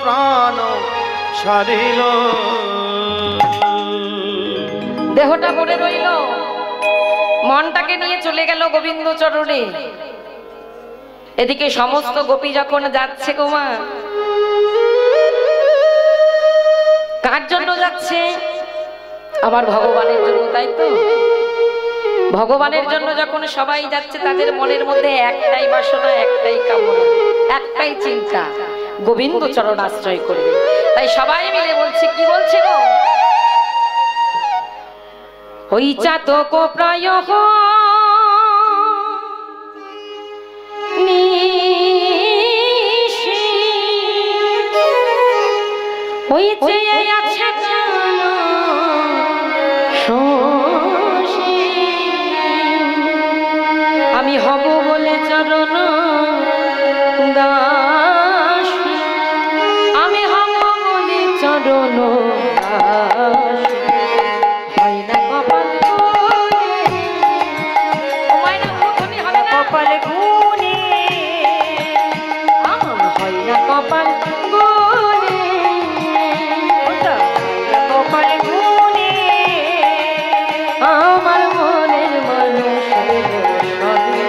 প্রাণ ছাড়িল। দেহটা পড়ে রইল, মনটাকে নিয়ে চলে গেল গোবিন্দ চরণে। এদিকে সমস্ত গোপী যখন যাচ্ছে, গোমা কার জন্য যাচ্ছে? আমার ভগবানের জন্য, তাই তো? ভগবানের জন্য যখন সবাই যাচ্ছে, তাদের মনের মধ্যে একটাই বাসনা, একটাই কামনা, একটাই চিন্তা, গোবিন্দ চরণ আশ্রয় করবে। তাই সবাই মিলে বলছে, কি বলছে গো? ওই চাতক প্রায় ওই চেয়ে আছে আমি হব বলে চরণ দাস, আমি হব বলে চরণ দাস, হয় না কপাল কপাল গুনে, আমার হয় না কপাল গুনে, কপাল গুনে, আমার মনের মানুষের সঙ্গে,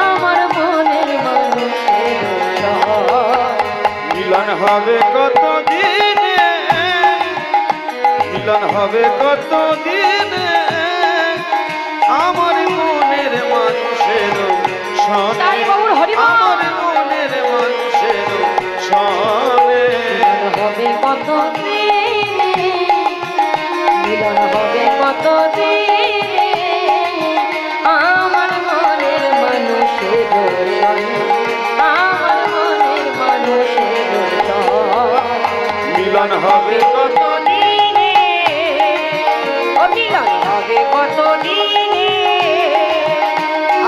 আমার মনের মানুষের সঙ্গে মিলন হবে কত দিনে, মিলন হবে কত দিনে, আমার মনের মানুষের সনে, তাই গৌর হরি বল। আমার মনের মানুষের সনে। মিলন হবে কত দিনে, মিলন হবে কত দিনে, আমার মনের মানুষের সঙ্গে, আমার মনের মানুষের সঙ্গে মিলন হবে কত দিনে, ও মিলন হবে কত দিনে,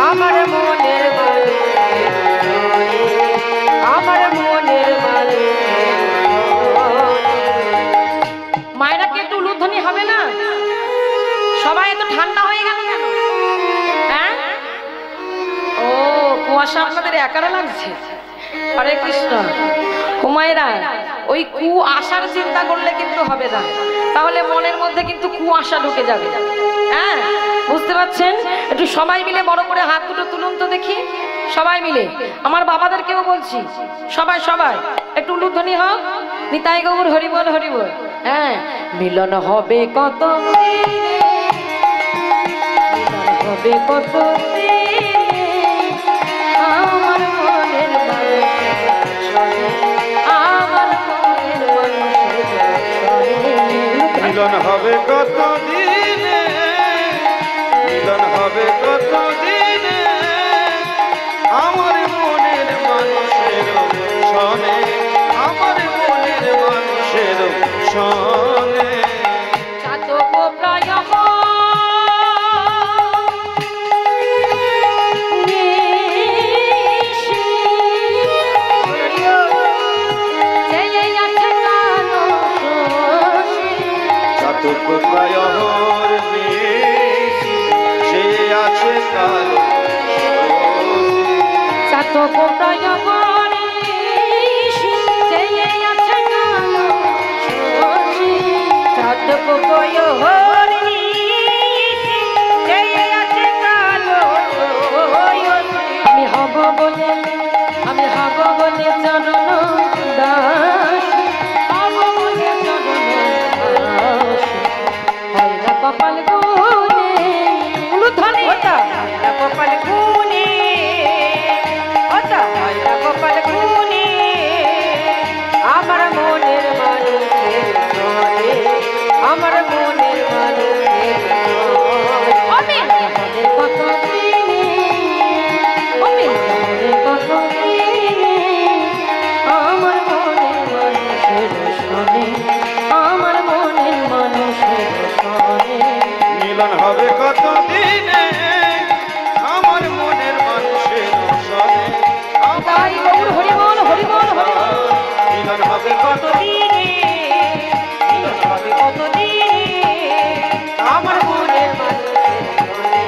আমার মনের মানুষের, আমার মনের মানুষের। মায়েরা কি একটু উলুধ্বনি হবে না? সবাই এত ঠান্ডা হয়ে গেল কেন? একারা লাগছে। হরে কৃষ্ণ। হুমায়রা, ওই কু আশার চিন্তা করলে কিন্তু হবে না, তাহলে মনের মধ্যে কিন্তু কু আশা ঢুকে যাবে। হ্যাঁ, বুঝতে পারছেন? একটু সবাই মিলে বড় করে হাত দুটো তুলুন তো দেখি, সবাই মিলে। আমার বাবাদেরকেও বলছি, সবাই সবাই একটু উলুধ্বনি হোক, নিতাই গৌর হরি বল হরি বল। হ্যাঁ, মিলন হবে কত দিনে, মিলন হবে কত দিনে, আমার মনের মানুষের, আমার মনের মানুষের। মিলন হবে কত দিনে, মিলন হবে কত দিনে, আমার মনের মানুষের সনে, আমার মনের মানুষের সনে। চাতক প্রায় চাতক প্রায় সে আছে কালো, চাতক প্রায় চাতক প্রায় আমি হব বলে, আমি হব বলে চরণ দাস, হব বলে চরণ দাস, হয় না কপাল গুনে, উলুধ্বনি কপাল গুনে, কপাল গুনে, আমার মনের মানুষের সনে, আমার মনের মানুষের হবে কত দিনে, হবে কত দিনে, আমার মনের মানুষের সনে, আমার মনের মানুষের সনে। মিলন হবে কত দিনে, আমার মনের মানুষের সনে, তাই গৌর হরি বল হরি বল হরি বল। মিলন হবে কত দিনে, মিলন হবে কত দিনে, আমার মনের মানুষের সনে,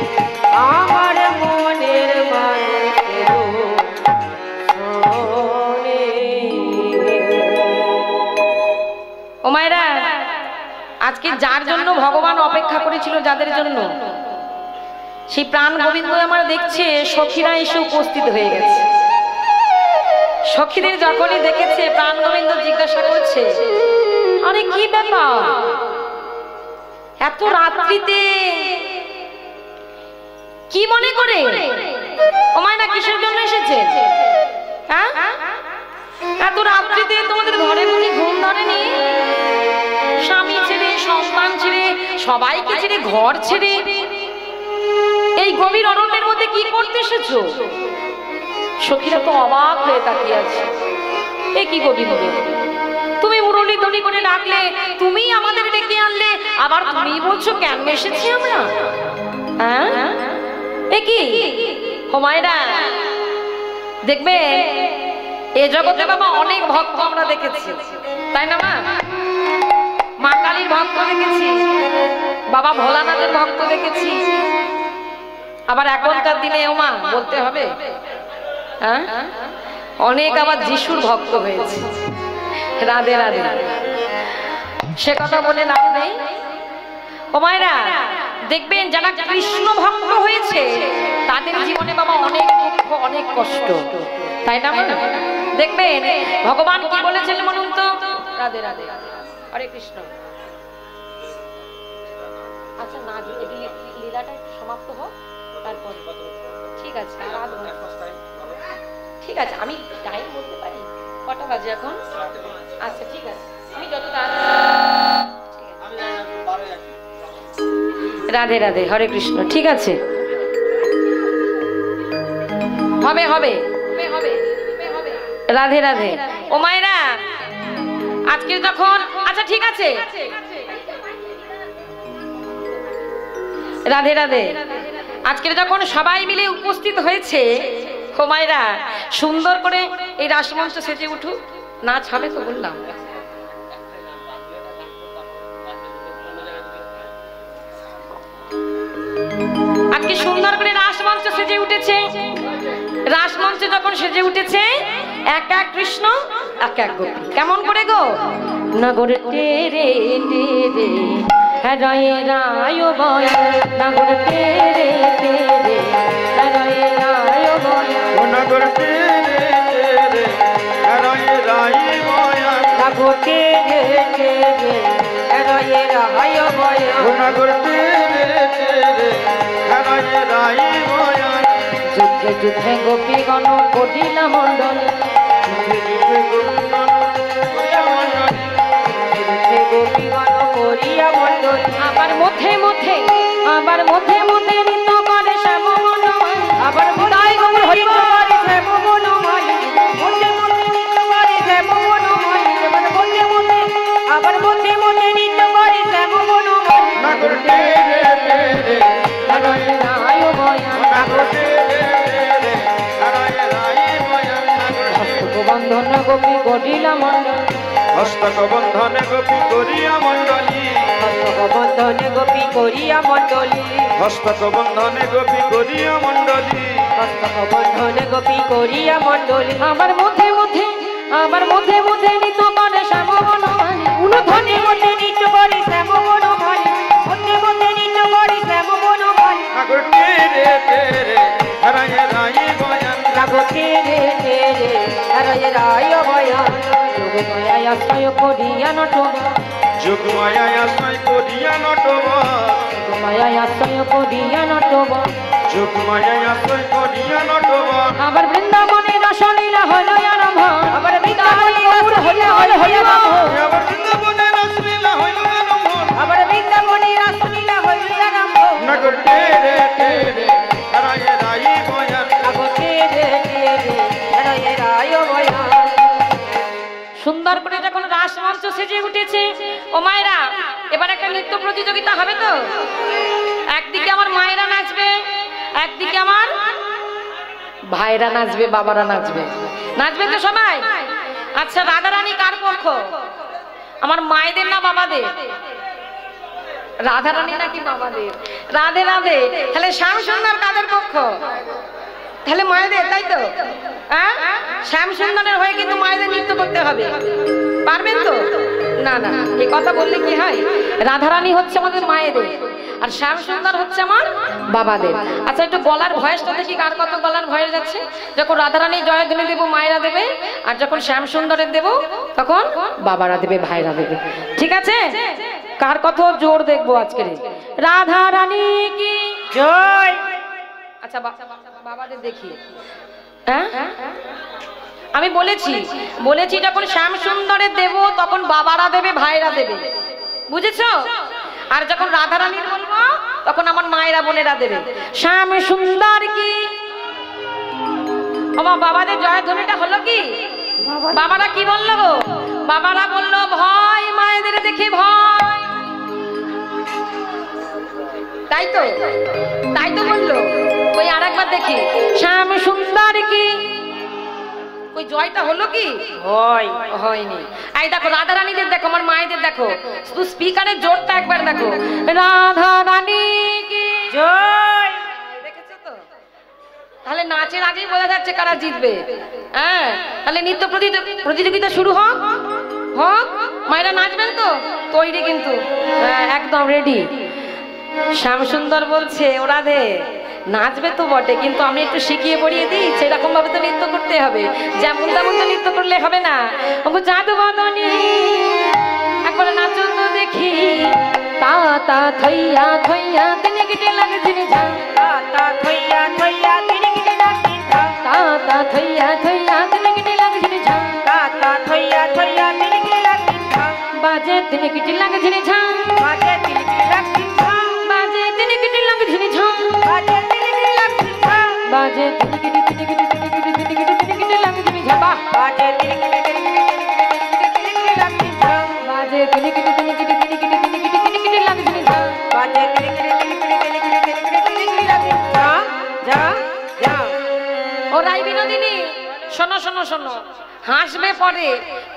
আমার মনের মানুষের সনে। ও মায়েরা, আজকে যার জন্য ভগবান অপেক্ষা করেছিল, যাদের জন্য, সেই প্রাণ গোবিন্দ আমার দেখছে সখীরা এসে উপস্থিত হয়ে গেছে। সখীদের যখনই দেখেছে প্রাণ গোবিন্দ জিজ্ঞাসা করছে, আরে কি ব্যাপার এত রাত্রিতে, কি মনে করে ও মায়েরা কিসের জন্য এসেছে? হ্যাঁ, এত রাত্রিতে তোমাদের ঘরে বুঝি ঘুম ধরেনি? স্বামী ছেড়ে, সন্তান ছেড়ে, সবাইকে ছেড়ে, ঘর ছেড়ে এই গভীর অরণ্যের মধ্যে কি করতে এসেছো? সখীরা তো অবাক হয়ে তাকিয়ে আছে। এ কি গোবিন্দ, তুমি মুরলী ধ্বনি করে ডাকলে, তুমি আমাদের ডেকে আনলে, আবার তুমি বলছো কেন এসেছি আমরা? হ্যাঁ, এ কি হুমায়রা? দেখবে এ জগতে বাবা অনেক ভক্ত আমরা দেখেছি, তাই না মা? মা কালীর ভক্ত দেখেছি, বাবা ভোলানাথের ভক্ত দেখেছি, আবার এখনকার দিনে ও মা বলতে হবে, হ্যাঁ, অনেক আবার যিশুর ভক্ত হয়েছে। রাধে রাধে, সে কথা বলে লাভ নেই। ও মায়েরা, দেখবেন যারা কৃষ্ণ ভক্ত হয়েছে তাদের জীবনে বাবা অনেক দুঃখ, অনেক কষ্ট, তাই না মা? দেখবেন ভগবান কি বলেছেন বলুন তো? রাধে রাধে, হরে কৃষ্ণ। আচ্ছা না, যদি লীলাটা সমাপ্ত হোক তারপর ঠিক আছে, ঠিক আছে, আমি টাইম বলতে পারি কটা বাজে এখন? আচ্ছা ঠিক আছে, আমি যত রাধে রাধে, হরে কৃষ্ণ, ঠিক আছে, হবে হবে হবে, রাধে রাধে। ও মায়েরা, আজকে যখন, আচ্ছা ঠিক আছে, রাধে রাধে, আজকে যখন সবাই মিলে উপস্থিত হয়েছে, ও মায়েরা সুন্দর করে এই রাসমঞ্চ সেজে উঠুক, নাচ হবে তো বললাম। আজকে সুন্দর করে রাসমঞ্চ সেজে উঠেছে, রাসমঞ্চে যখন সেজে উঠেছে এক এক কৃষ্ণ এক এক গোপী। কেমন করে গো? নগর টেরে টেরে হরায় রায় বয়, নগর টেরে টেরে হরায় রায় বয়, নগর তেরে তেরে হরায় রায় বয়, নগর টেরে টেরে হরায় রায় বয়, নগর তেরে তেরে হরায় রায় বয়। যুদ্ধে যুদ্ধে গোপীগণ করিল মণ্ডল, গোপীগণ করিয়া মণ্ডল, আবার মধ্যে মধ্যে আবার মধ্যে মধ্যে নৃত্য করে শ্যাম মনোহর, আবার মনাই গৌর হরি করে শ্যাম মনোময়, মধ্যে মধ্যে নৃত্য করে শ্যাম মনোময়, আবার মধ্যে মধ্যে নৃত্য করে শ্যাম মনোময়, নগর তেরে তেরে হরায় রায় বয়া, নগর তেরে তেরে হরায় রায় বয়, বন্ধন গোপী করিল মণ্ডল, হস্তক বন্ধনে গোপী করিয়া মণ্ডলী, বন্ধনে গোপী করিয়া মণ্ডলী, হস্তক বন্ধনে গোপী করিয়া মণ্ডলী, বন্ধনে গোপী করিয়া মণ্ডলী, আবার মধ্যে মধ্যে আবার মধ্যে মধ্যে নৃত্য করে শ্যাম মনোহর, উলুধ্বনি মধ্যে নৃত্য করে শ্যাম মনোময়, মধ্যে মধ্যে নৃত্য করে শ্যাম মনোময়, নগর তেরে তেরে হরায় রায় বয়, নগর তেরে তেরে হরায় রায় বয়, যোগমায়া আশ্রয় করিয়া নটব, যোগমায়া আশ্রয় করিয়া নটব, যোগমায়া আশ্রয় করিয়া নটব, যোগমায়া আশ্রয় করিয়া নটব, আবার বৃন্দাবনে রসলীলা হল আরম্ভ, আবার বৃন্দাবনে গৌর হরি হরি হরি বাম, আবার বৃন্দাবনে রাসলীলা হইল আরম্ভ, আবার বৃন্দাবনে রাসলীলা হইল আরম্ভ, নগর তেরে তেরে হরায় রায় বয়, নগর তেরে তেরে হরায় রায় বয়, সুন্দর করে যখন রাসমঞ্চ সেজে উঠেছে, ও মায়েরা এবার একটা নৃত্য প্রতিযোগিতা হবে তো। একদিকে আমার মায়েরা নাচবে, একদিকে আমার ভাইরা নাচবে, বাবারা নাচবে, নাচবে তো সবাই? আচ্ছা, রাধারানী কার পক্ষ? আমার মায়েদের না বাবাদের? রাধারানী নাকি বাবাদের? রাধে রাধে। তাহলে শ্যাম সুন্দর কাদের পক্ষ? তাহলে মায়েদের, তাই তো? হ্যাঁ, শ্যাম সুন্দরের হয়ে কিন্তু মায়েদের নৃত্য করতে হবে। পারবেন তো? না না, এই কথা বললে কি হয়? রাধারানী হচ্ছে আমাদের মায়েদের, আর শ্যাম সুন্দর হচ্ছে আমার বাবাদের। আচ্ছা, একটু গলার ভয়েসটা দেখি কার কত গলার ভয়েস যাচ্ছে। যখন রাধারানী জয়ধ্বনি দেবো মায়েরা দেবে, আর যখন শ্যাম সুন্দরের দেবো তখন বাবারা দেবে, ভাইরা দেবে। ঠিক আছে? কার কত জোর দেখবো আজকে। রাধারানী কি জয়। আচ্ছা, বাবাদের দেখি। হ্যাঁ, আমি বলেছি যখন শ্যাম সুন্দরের দেব তখন বাবারা দেবে, ভাইরা দেবে, বুঝেছো? আর যখন রাধারানীর বলবো তখন আমার মায়েরা বোনেরা দেবে। শ্যাম সুন্দর কি, আমার বাবাদের জয়ধ্বনিটা হলো কি? বাবারা কি বললো গো? বাবারা বললো ভয়, মায়েদের দেখে ভয়। তাই তো, তাই তো বললো। ওই আরেকবার দেখি, শ্যাম সুন্দর কি, ওই জয়টা হলো কি? হয়নি। এই দেখো রাধারানীদের দেখো, আমার মায়েদের দেখো, শুধু স্পিকারের জোরটা একবার দেখো। রাধারানী কি জয়। দেখেছো তো? তাহলে নাচের আগেই বোঝা যাচ্ছে কারা জিতবে। হ্যাঁ, তাহলে নৃত্য প্রতিযোগিতা শুরু হোক। মায়েরা নাচবেন তো? তৈরি কিন্তু? হ্যাঁ, একদম রেডি। শ্যাম সুন্দর বলছে ওরা দে নাচবে তো বটে, কিন্তু আমি একটু শিখিয়ে পড়িয়ে দিই, সেরকম ভাবে তো নৃত্য করতে হবে, যেমন তেমন তো নৃত্য করলে হবে না। ওগো জাদু বদনী একবার নাচো তো দেখি, তা তা থইয়া থইয়া তিনি গিটে লাগে যিনি ঝা, তা থইয়া থইয়া তিনি গিটে লাগে ঝা, তা তা থইয়া থইয়া তিনি গিটে লাগে যিনি ঝা, তা থইয়া থইয়া তিনি গিটে লাগে ঝা, বাজে তিনি গিটে লাগে যিনি ঝা, বাজে তিনি গিটে লাগে ঝা, বাজে তিনি গিটে লাগে যিনি ঝা, বাজে তিনি গিটে লাগে ঝা, বাজে তিনি গিটে লাগে যিনি ঝা, বাহ, বাজে তিনি গিটে লাগে ঝা, বাজে তিনি গিটে লাগে যিনি ঝা, বাজে তিনি লাগে ঝা, যা যা। ও রাই বিনোদিনী, শোনো শোনো শোনো, হাসবে পরে,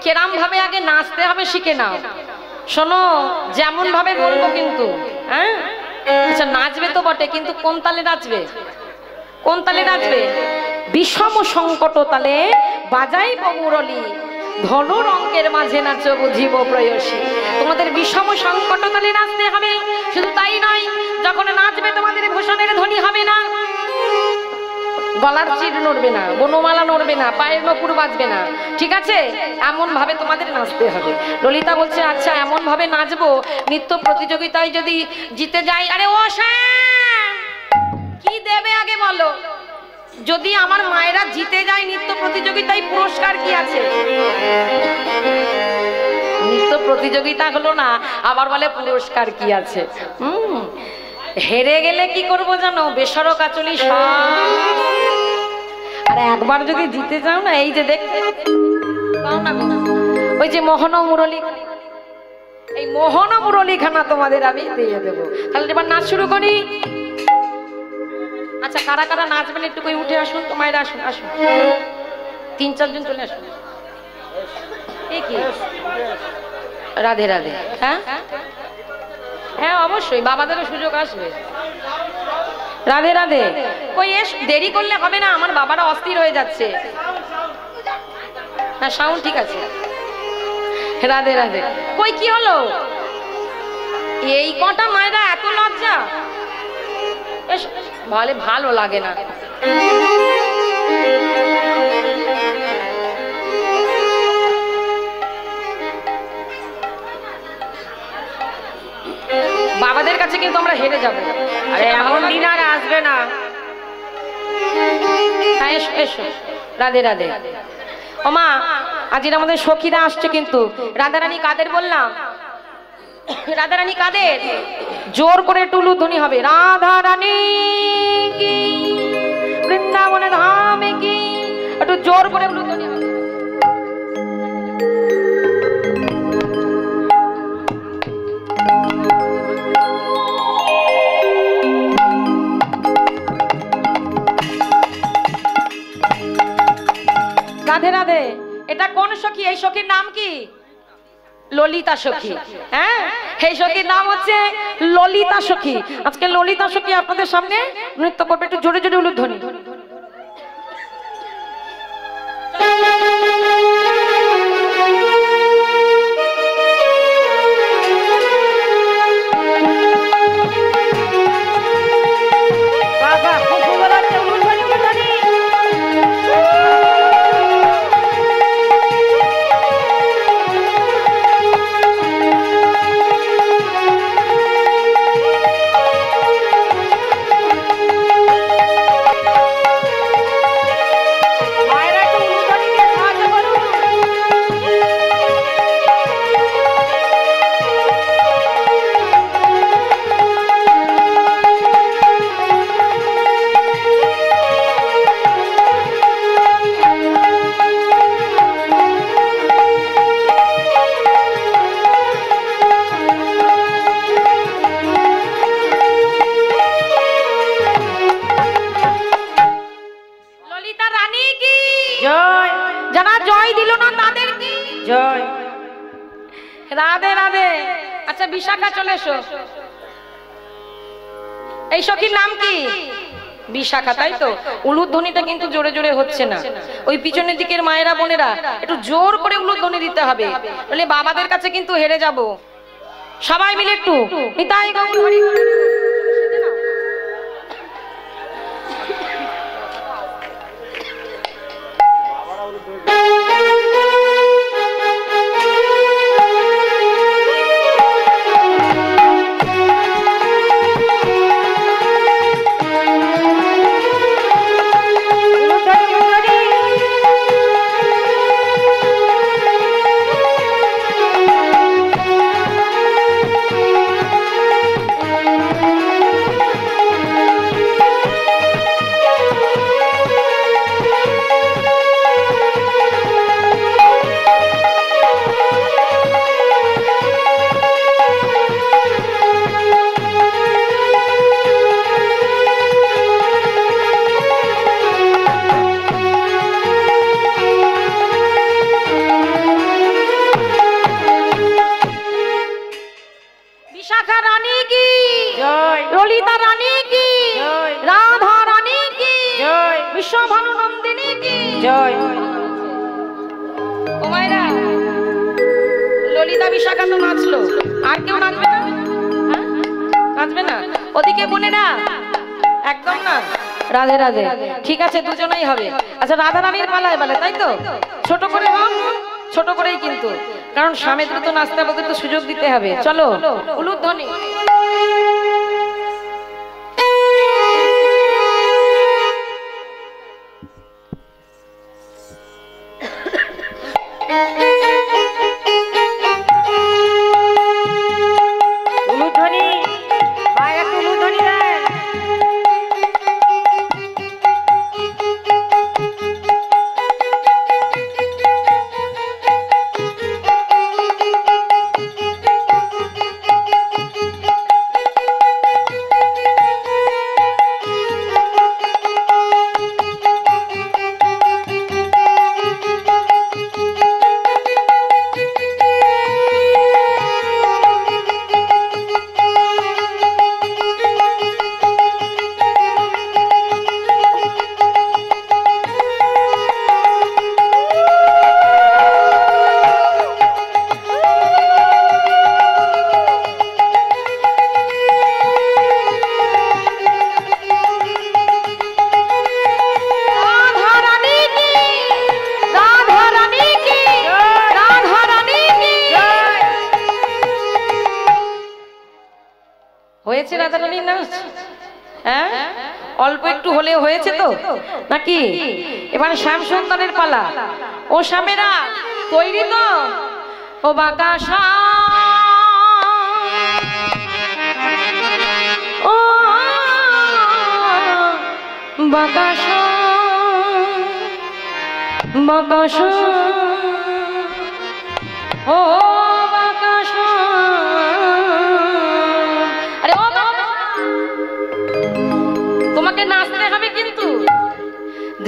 কেরাম ভাবে আগে নাচতে হবে শিখে নাও। শোনো, যেমন ভাবে বলবো কিন্তু। হ্যাঁ, আচ্ছা নাচবে তো বটে, কিন্তু কোন তালে নাচবে? কোন তালে নাচবে? বিষম সংকট তালে বাজাইব মুরলী, ধনু রঙ্গের মাঝে নাচো বুঝিব প্রয়সী। তোমাদের বিষম সংকট তালে নাচতে হবে। শুধু তাই নয়, যখন নাচবে তোমাদের ভূষণের ধ্বনি হবে না, গলার চির নড়বে না, বনমালা নড়বে না, পায়ের নপুর বাজবে না, ঠিক আছে? এমন ভাবে তোমাদের নাচতে হবে। ললিতা বলছে আচ্ছা এমন ভাবে নাচবো, নৃত্য প্রতিযোগিতায় যদি জিতে যাই, আরে ও শ্যাম কি দেবে আগে বলো? যদি আমার মায়েরা জিতে যায় নৃত্য প্রতিযোগিতায়, পুরস্কার কি আছে? নৃত্য প্রতিযোগিতা হলো না, আবার বলে পুরস্কার কি আছে। হেরে গেলে কি করবো জানো? বেসর কাচলি। আর একবার যদি জিতে যাও না, এই যে দেখতে ওই যে মোহন মুরলী, এই মোহন মুরলীখানা তোমাদের আমি দিয়ে দেবো। তাহলে এবার নাচ শুরু করি। আচ্ছা কারা কারা নাচবেন একটু কই উঠে আসুন, তো মায়েরা আসুন, আসুন 3-4 জন চলে আসুন। এই কি রাধে রাধে? হ্যাঁ হ্যাঁ অবশ্যই, বাবাদেরও সুযোগ আসবে। রাধে রাধে। কই এস, দেরি করলে হবে না, আমার বাবারা অস্থির হয়ে যাচ্ছে। হ্যাঁ সাউন্ড ঠিক আছে। রাধে রাধে। কই কি হলো? এই কটা মায়েরা এত লজ্জা, বলে ভালো লাগে না। বাবাদের কাছে কিন্তু আমরা হেরে যাবো। আরে এমন দিন আর আসবে না। হ্যাঁ এসো এসো। রাধে রাধে। ও মা, আজকের আমাদের সখীরা আসছে কিন্তু। রাধারানী কাদের বললাম? রাধারানী কাদের? জোর করে টুলু ধ্বনি হবে। রাধারানী কি বৃন্দাবনে ধামে কি, একটু জোর করে টুলু ধ্বনি হবে। রাধে রাধে। এটা কোন সখী? এই সখীর নাম কি? ললিতা সখী। হ্যাঁ, এই সখীর নাম হচ্ছে ললিতা সখী। আজকে ললিতা সখী আপনাদের সামনে নৃত্য করবে। একটু জোরে জোরে উলুধ্বনি। বাবা খুব সুন্দর লাগছে, উলুধ্বনি উলুধ্বনি। রাধে রাধে। আচ্ছা বিশাখা চলে এসো। এই সখীর নাম কি? বিশাখা, তাই তো? উলুধ্বনিটা কিন্তু জোরে জোরে হচ্ছে না। ওই পিছনের দিকের মায়েরা বোনেরা একটু জোর করে উলুধ্বনি দিতে হবে, বলে বাবাদের কাছে কিন্তু হেরে যাব। সবাই মিলে একটু নিতাই গৌর হরি হরি। ললিতা রানী কি, রাধা রানী কি, বিশ্বভানু নন্দিনী জয়। ও মায়েরা, ললিতা বিশাখা তো নাচলো, আর কেউ নাচবে না? হ্যাঁ? নাচবে না? ওদিকে বোনেরা একদম না? রাধে রাধে, ঠিক আছে, দুজনেই হবে। আচ্ছা, রাধা রানীর পালায় বলে, তাই তো? ছোট করে হোক, ছোট করেই কিন্তু, কারণ স্বামীদের তো নাচতে হবে, তো সুযোগ দিতে হবে। চলো, উলুধ্বনি। উলুধ্বনি, মায়ের একটু উলুধ্বনি দেন। হয়েছে রাধা রানীর নাচ? হ্যাঁ, অল্প একটু হলে হয়েছে তো নাকি? এবার শ্যাম সুন্দরের পালা। ও শ্যামেরা তৈরি তো? ও বাকাশা, ও বাকাশা, বাকাশা, ও বাকাশা, তোমাকে নাচতে হবে কিন্তু।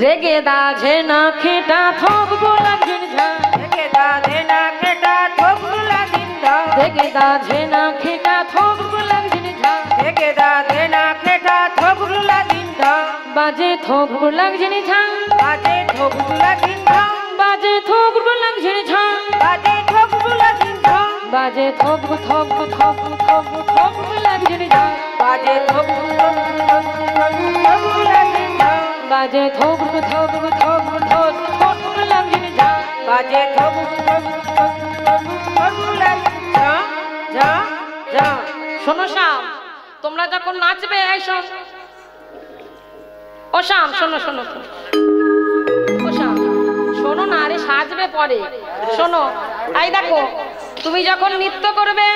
রেগে দাঝে না খেটা থক গোলা ঝিনঝা, রেগে দাঝে না খেটা থক গোলা ঝিনঝা, রেগে দাঝে না খেটা থক গোলা ঝিনঝা, রেগে দাঝে না খেটা থক গোলা ঝিনঝা, বাজে থক গোলা ঝিনঝা, বাজে থক গোলা ঝিনঝা, বাজে থক গোলা ঝিনঝা, বাজে থক গোলা ঝিনঝা, বাজে থক থক থক থক থক গোলা ঝিনঝা, বাজে থক গোলা ঝিনঝা, বাজে থক থক থক থক থক গোলা ঝিনঝা, বাজে থক গোলা ঝিনঝা, যা যা। শোনো শ্যাম, তোমরা যখন নাচবে, এই শোন, ও শ্যাম, শোনো শোনো শোনো, ও শ্যাম শোনো না, আরে সাজবে পরে, শোনো। এই দেখো, তুমি যখন নৃত্য করবে,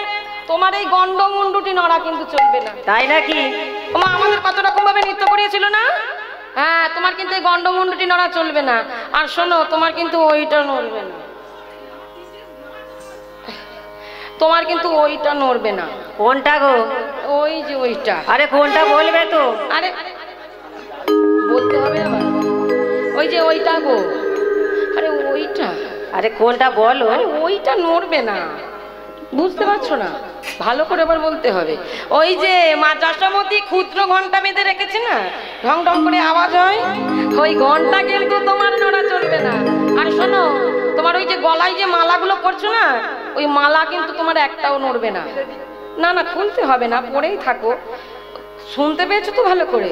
তোমার এই গন্ডমুন্ডুটি নড়া কিন্তু চলবে না। তাই নাকি? তোমার আমাদের কত রকম ভাবে নৃত্য করিয়েছিল না? হ্যাঁ, তোমার কিন্তু এই গন্ডমুন্ডুটি নড়া চলবে না। আর শোনো, তোমার কিন্তু ওইটা নড়বে না, তোমার কিন্তু ওইটা নড়বে না। কোনটা গো? ওই যে ওইটা। আরে কোনটা বলবে তো? আরে বলতে হবে আবার, ওই যে ওইটা গো, আরে ওইটা। আরে কোনটা বলো? আরে ওইটা নড়বে না, বুঝতে পারছো না? ভালো করে আবার বলতে হবে। ওই যে মা যশোমতী ক্ষুদ্র ঘন্টা বেঁধে রেখেছে না, ঢং ঢং করে আওয়াজ হয়, ওই ঘন্টা কিন্তু তোমার নড়া চলবে না। আর শোনো, তোমার ওই যে গলায় যে মালাগুলো পরছো না, ওই মালা কিন্তু তোমার একটাও নড়বে না। না না, খুলতে হবে না, পরেই থাকো। শুনতে পেয়েছো তো ভালো করে?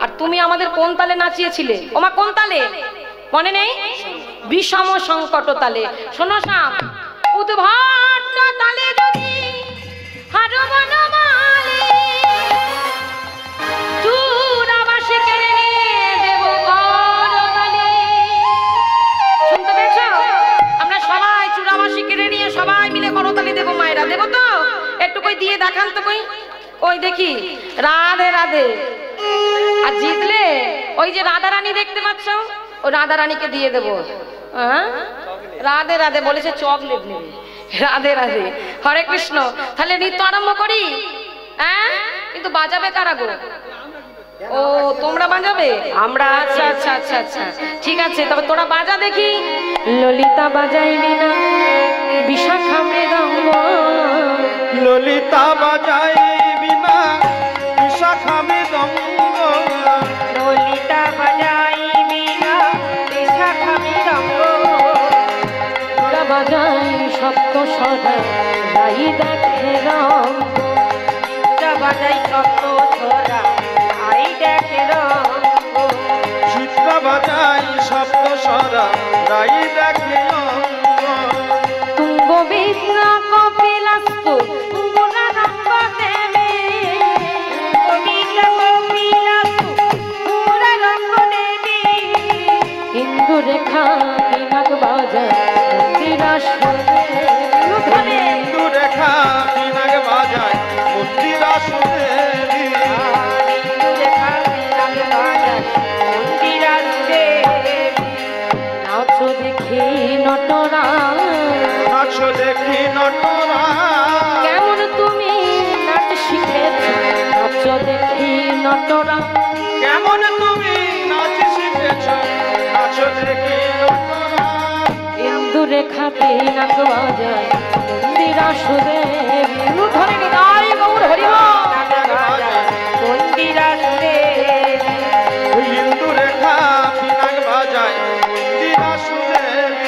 আর তুমি আমাদের কোন তালে নাচিয়েছিলে? ওমা কোন তালে মনে নেই? বিষম সংকট তালে। শোনো শ্যাম, উদ্ভট তালে যদি হারো বনমালী, চূড়াবাসীকে দেব করতালি। শুনতে পেয়েছো? আমরা সবাই চূড়াবাসী কেড়ে নিয়ে সবাই মিলে করতালি দেবো। মায়েরা দেবো তো? একটু কই দিয়ে দেখান তো কই, ওই দেখি। রাধে রাধে। আর জিতলে ওই যে রাধা রানী দেখতে পাচ্ছ, ওই রাধা রানীকে দিয়ে দেবো। হ্যাঁ, রাধে রাধে বলেছে, চকলেট নেবে। রাধে রাধে, হরে কৃষ্ণ। তাহলে নৃত্য আরম্ভ করি। হ্যাঁ, কিন্তু বাজাবে কারা গো? ও, তোমরা বাজাবে? আমরা। আচ্ছা আচ্ছা আচ্ছা আচ্ছা, ঠিক আছে, তবে তোরা বাজা দেখি। ললিতা বাজাইবি না বিশাখা মৃদঙ্গ, ললিতা বাজাই বিনা বিশাখা মৃদঙ্গ, ললিতা বাজাই বিনা বিশাখা ছড়া রাই দেখে রঙ বাজাই শব্দ ছড়া আই দেখে রঙ চিত্রা বাজাই শব্দ সরা রাই দেখে তুঙ্গ বিদ্যা কপিলাস্তু তুঙ্গরা রঙ্গ দেবে কবিতা কপিলাস্তু তুঙ্গরা রঙ্গ দেবে হিন্দু রেখা বিনাক বাজা হিন্দু রেখা বিনাক বাজায় মন্দিরা সুদেবী নাচো দেখি নটরা নাচ দেখি নটরা কেমন তুমি নাচ শিখেছ নাচো দেখি নটরা কেমন তুমি নাচ শিখেছ নাচ দেখি নটরা হিন্দু রেখা বিনাক বাজায় মন্দিরা সুদেবী ধরে গাই গৌর হরি মন্দিরা সুদেবী হিন্দু রেখা বিনাক বাজায় মন্দিরা সুদেবী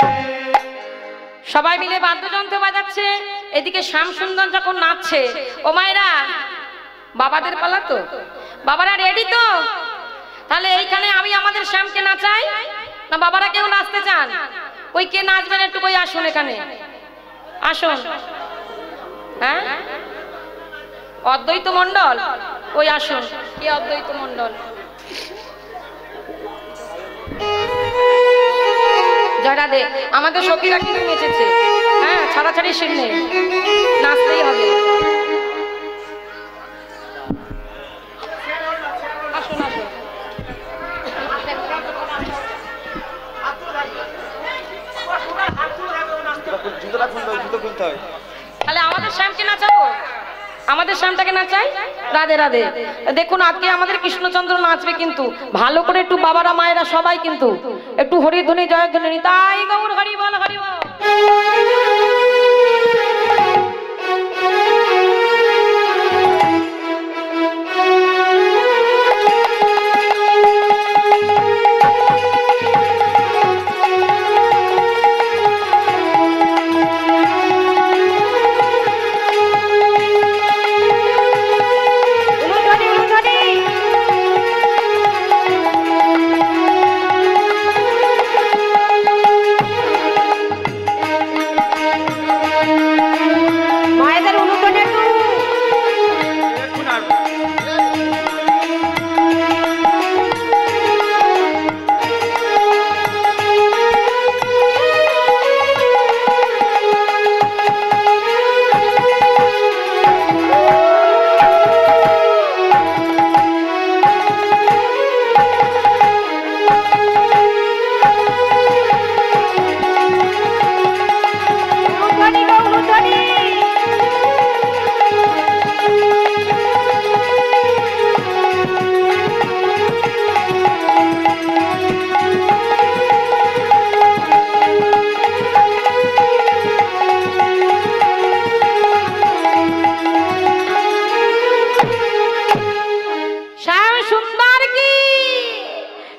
সবাই মিলে বাদ্যযন্ত্র বাজাচ্ছে, এদিকে শ্যামসুন্দর যখন নাচছে। ও মায়েরা, বাবাদের পালা তো, বাবারা রেডি তো? তাহলে এইখানে আমি আমাদের শ্যামকে নাচাই না বাবারা কেউ নাচতে চান? ওই কে নাচবেন একটু কই আসুন, এখানে আসুন। হ্যাঁ, অদ্বৈত মণ্ডল ওই আসুন। কে অদ্বৈত মণ্ডল? জয়রা দে, আমাদের সখীরা কিন্তু নেচেছে। হ্যাঁ, ছাড়াছাড়ি সিন নেই, নাচতেই হবে। আসুন আসুন। তাহলে আমাদের শ্যামকে নাচাবো, আমাদের শ্যামটাকে নাচাই। রাধে রাধে। দেখুন আজকে আমাদের কৃষ্ণচন্দ্র নাচবে, কিন্তু ভালো করে একটু বাবারা মায়েরা সবাই কিন্তু একটু হরিধ্বনি জয়ধ্বনি। তাই গৌর হরি বল, হরি বল।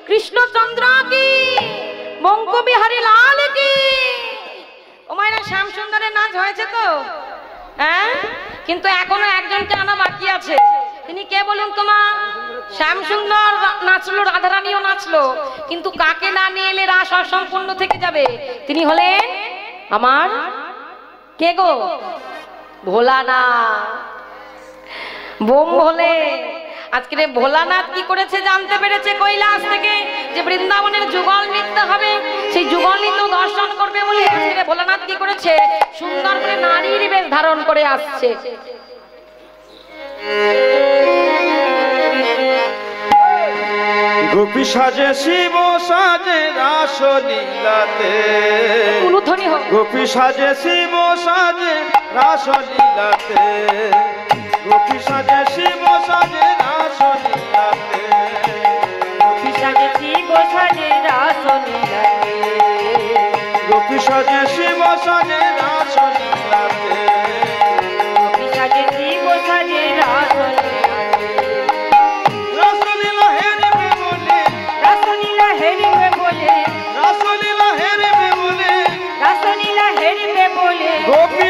কৃষ্ণচন্দ্র কি, মঙ্কবিহারী লাল কি। ও মায়েরা, শ্যামসুন্দরের নাচ হয়েছে তো? হ্যাঁ, কিন্তু এখনো একজনকে আনা বাকি আছে। তিনি কে বলুন তোমার? শ্যামসুন্দর নাচলো, রাধারানীও নাচলো, কিন্তু কাকে না নিয়ে এলে রাস অসম্পূর্ণ থেকে যাবে। তিনি হলেন আমার কে গো? ভোলানাথ। বোম ভোলে। আজকে ভোলানাথ কি করেছে জানতে পেরেছে কৈলাস থেকে, যে বৃন্দাবনের যুগল নৃত্য হবে, সেই যুগল নৃত্য দর্শন করবে বলে আজকে ভোলানাথ কি করেছে, সুন্দর করে নারীর বেশ ধারণ করে আসছে। গোপী সাজে শিব সাজে রাস লীলাতে, গোপী সাজে শিব সাজে রাস লীলাতে, গোপী সাজে শিব সাজে রাস লীলাতে, গোপী সাজে শিব সাজে রাস লীলাতে, গোপী সাজে শিব সাজে রাস লীলাতে, গোপী সাজে শিব সাজে রাস লীলাতে। রাসলীলা হেরবে বলে, রাসলীলা হেরবে বলে, রাসলীলা হেরবে বলে, রাসলীলা হেরবে বলে, গোপী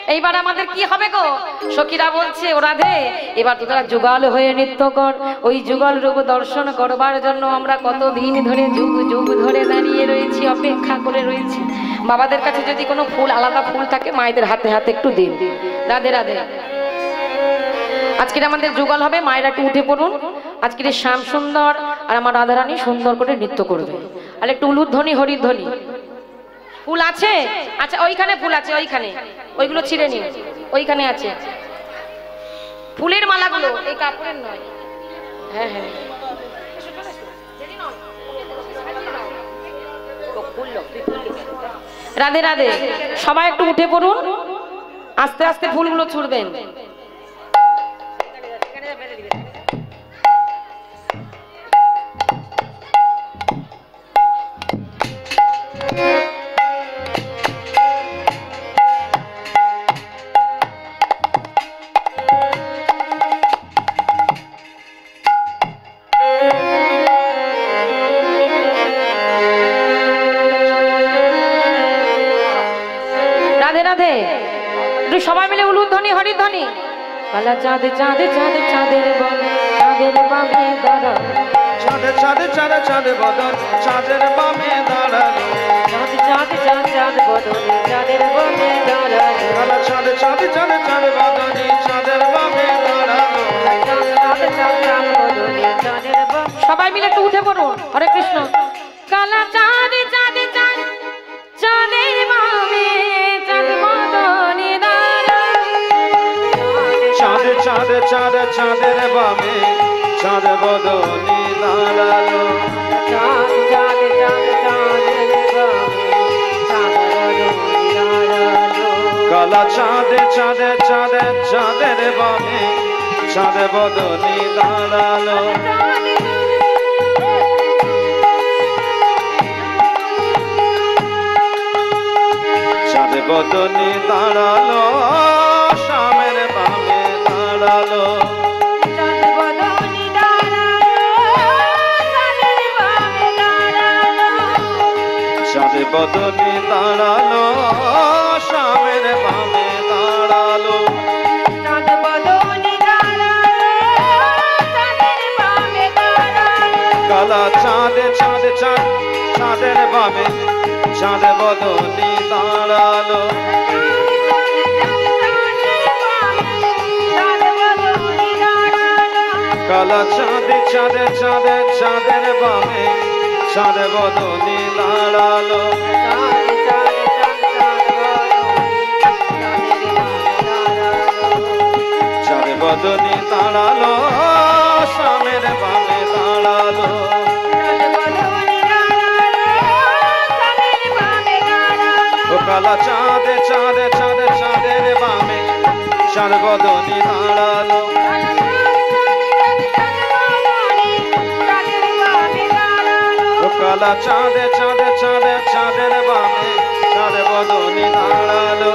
এইবার আমাদের কি হবে গো? সখীরা বলছে ও রাধে, এবার তোরা যুগল হয়ে নৃত্য কর। ওই যুগল রূপ দর্শন করবার জন্য আমরা কতদিন ধরে যুগ যুগ ধরে দাঁড়িয়ে রয়েছি, অপেক্ষা করে রয়েছি। বাবাদের কাছে যদি কোনো ফুল, আলাদা ফুল থাকে, মায়েদের হাতে হাতে একটু দিন। রাধে রাধে। আজকের আমাদের যুগল হবে, মায়েরা একটু উঠে পড়ুন। আজকের শ্যাম সুন্দর আর আমার রাধারানী সুন্দর করে নৃত্য করবে। আর একটু উলুধ্বনি হরিধ্বনি। ফুল আছে? আচ্ছা ওইখানে ফুল আছে, ওইখানে, ওইগুলো ছিঁড়ে নিন, ওইখানে আছে ফুলের মালাগুলো, এই কাপড়ের নয়। হ্যাঁ হ্যাঁ, রাধে রাধে। সবাই একটু উঠে পড়ুন, আস্তে আস্তে ফুলগুলো ছুড়বেন। একটু সবাই মিলে উলুধ্বনি হরিধ্বনি। কালা চাঁদ চাঁদ চাঁদ চাঁদের বন, চাঁদের বামে দাঁড়া। চাঁদ চাঁদ চাঁদ চাঁদ বদন, চাঁদের বামে দাঁড়ালো। চাঁদ চাঁদ চাঁদ চাঁদ বদনে, চাঁদের বামে দাঁড়া। কালা চাঁদ চাঁদ চাঁদ চাঁদ বদনে, চাঁদের বামে দাঁড়ালো। চাঁদ চাঁদ চাঁদ চাঁদ বদনে, চাঁদের বামে। সবাই মিলে একটু উঠে পড়ুন। হরে কৃষ্ণ। কালা চাঁদ চাঁদ চাঁদ চাঁদের বামে, চাঁদ বদনে দাঁড়া। চাঁদ চাঁদ চাঁদ চাঁদের বামে, চাঁদ বদনে দাঁড়ালো। চাঁদ চাঁদ চাঁদ চাঁদের বামে, চাঁদ বদনে দাঁড়ালো। কালা চাঁদ চাঁদ চাঁদ চাঁদের বামে, চাঁদ বদনে দাঁড়ালো। চাঁদ বদনে দাঁড়ালো, শ্যামের বামে দাঁড়ালো। চাঁদ বদনে দাঁড়ালো, চাঁদের বামে দাঁড়ালো। চাঁদ বদনে দাঁড়ালো, শ্যামের বামে দাঁড়ালো। চাঁদ বদনে দাঁড়ালো, চাঁদের বামে দাঁড়ালো। কালা চাঁদ চাঁদ চাঁদ চাঁদের বামে, চাঁদ বদনে দাঁড়ালো। কালা চাঁদ চাঁদ চাঁদ চাঁদের বামে, চাঁদ বদনে দাঁড়ালো। চাঁদ বদনে দাঁড়ালো, শ্যামের বামে দাঁড়ালো। ও কালা চাঁদ চাঁদ চাঁদ চাঁদের বামে, চাঁদ বদনে দাঁড়ালো। ও কালা চাঁদ চাঁদ চাঁদ চাঁদের বামে, চাঁদ বদনে দাঁড়ালো।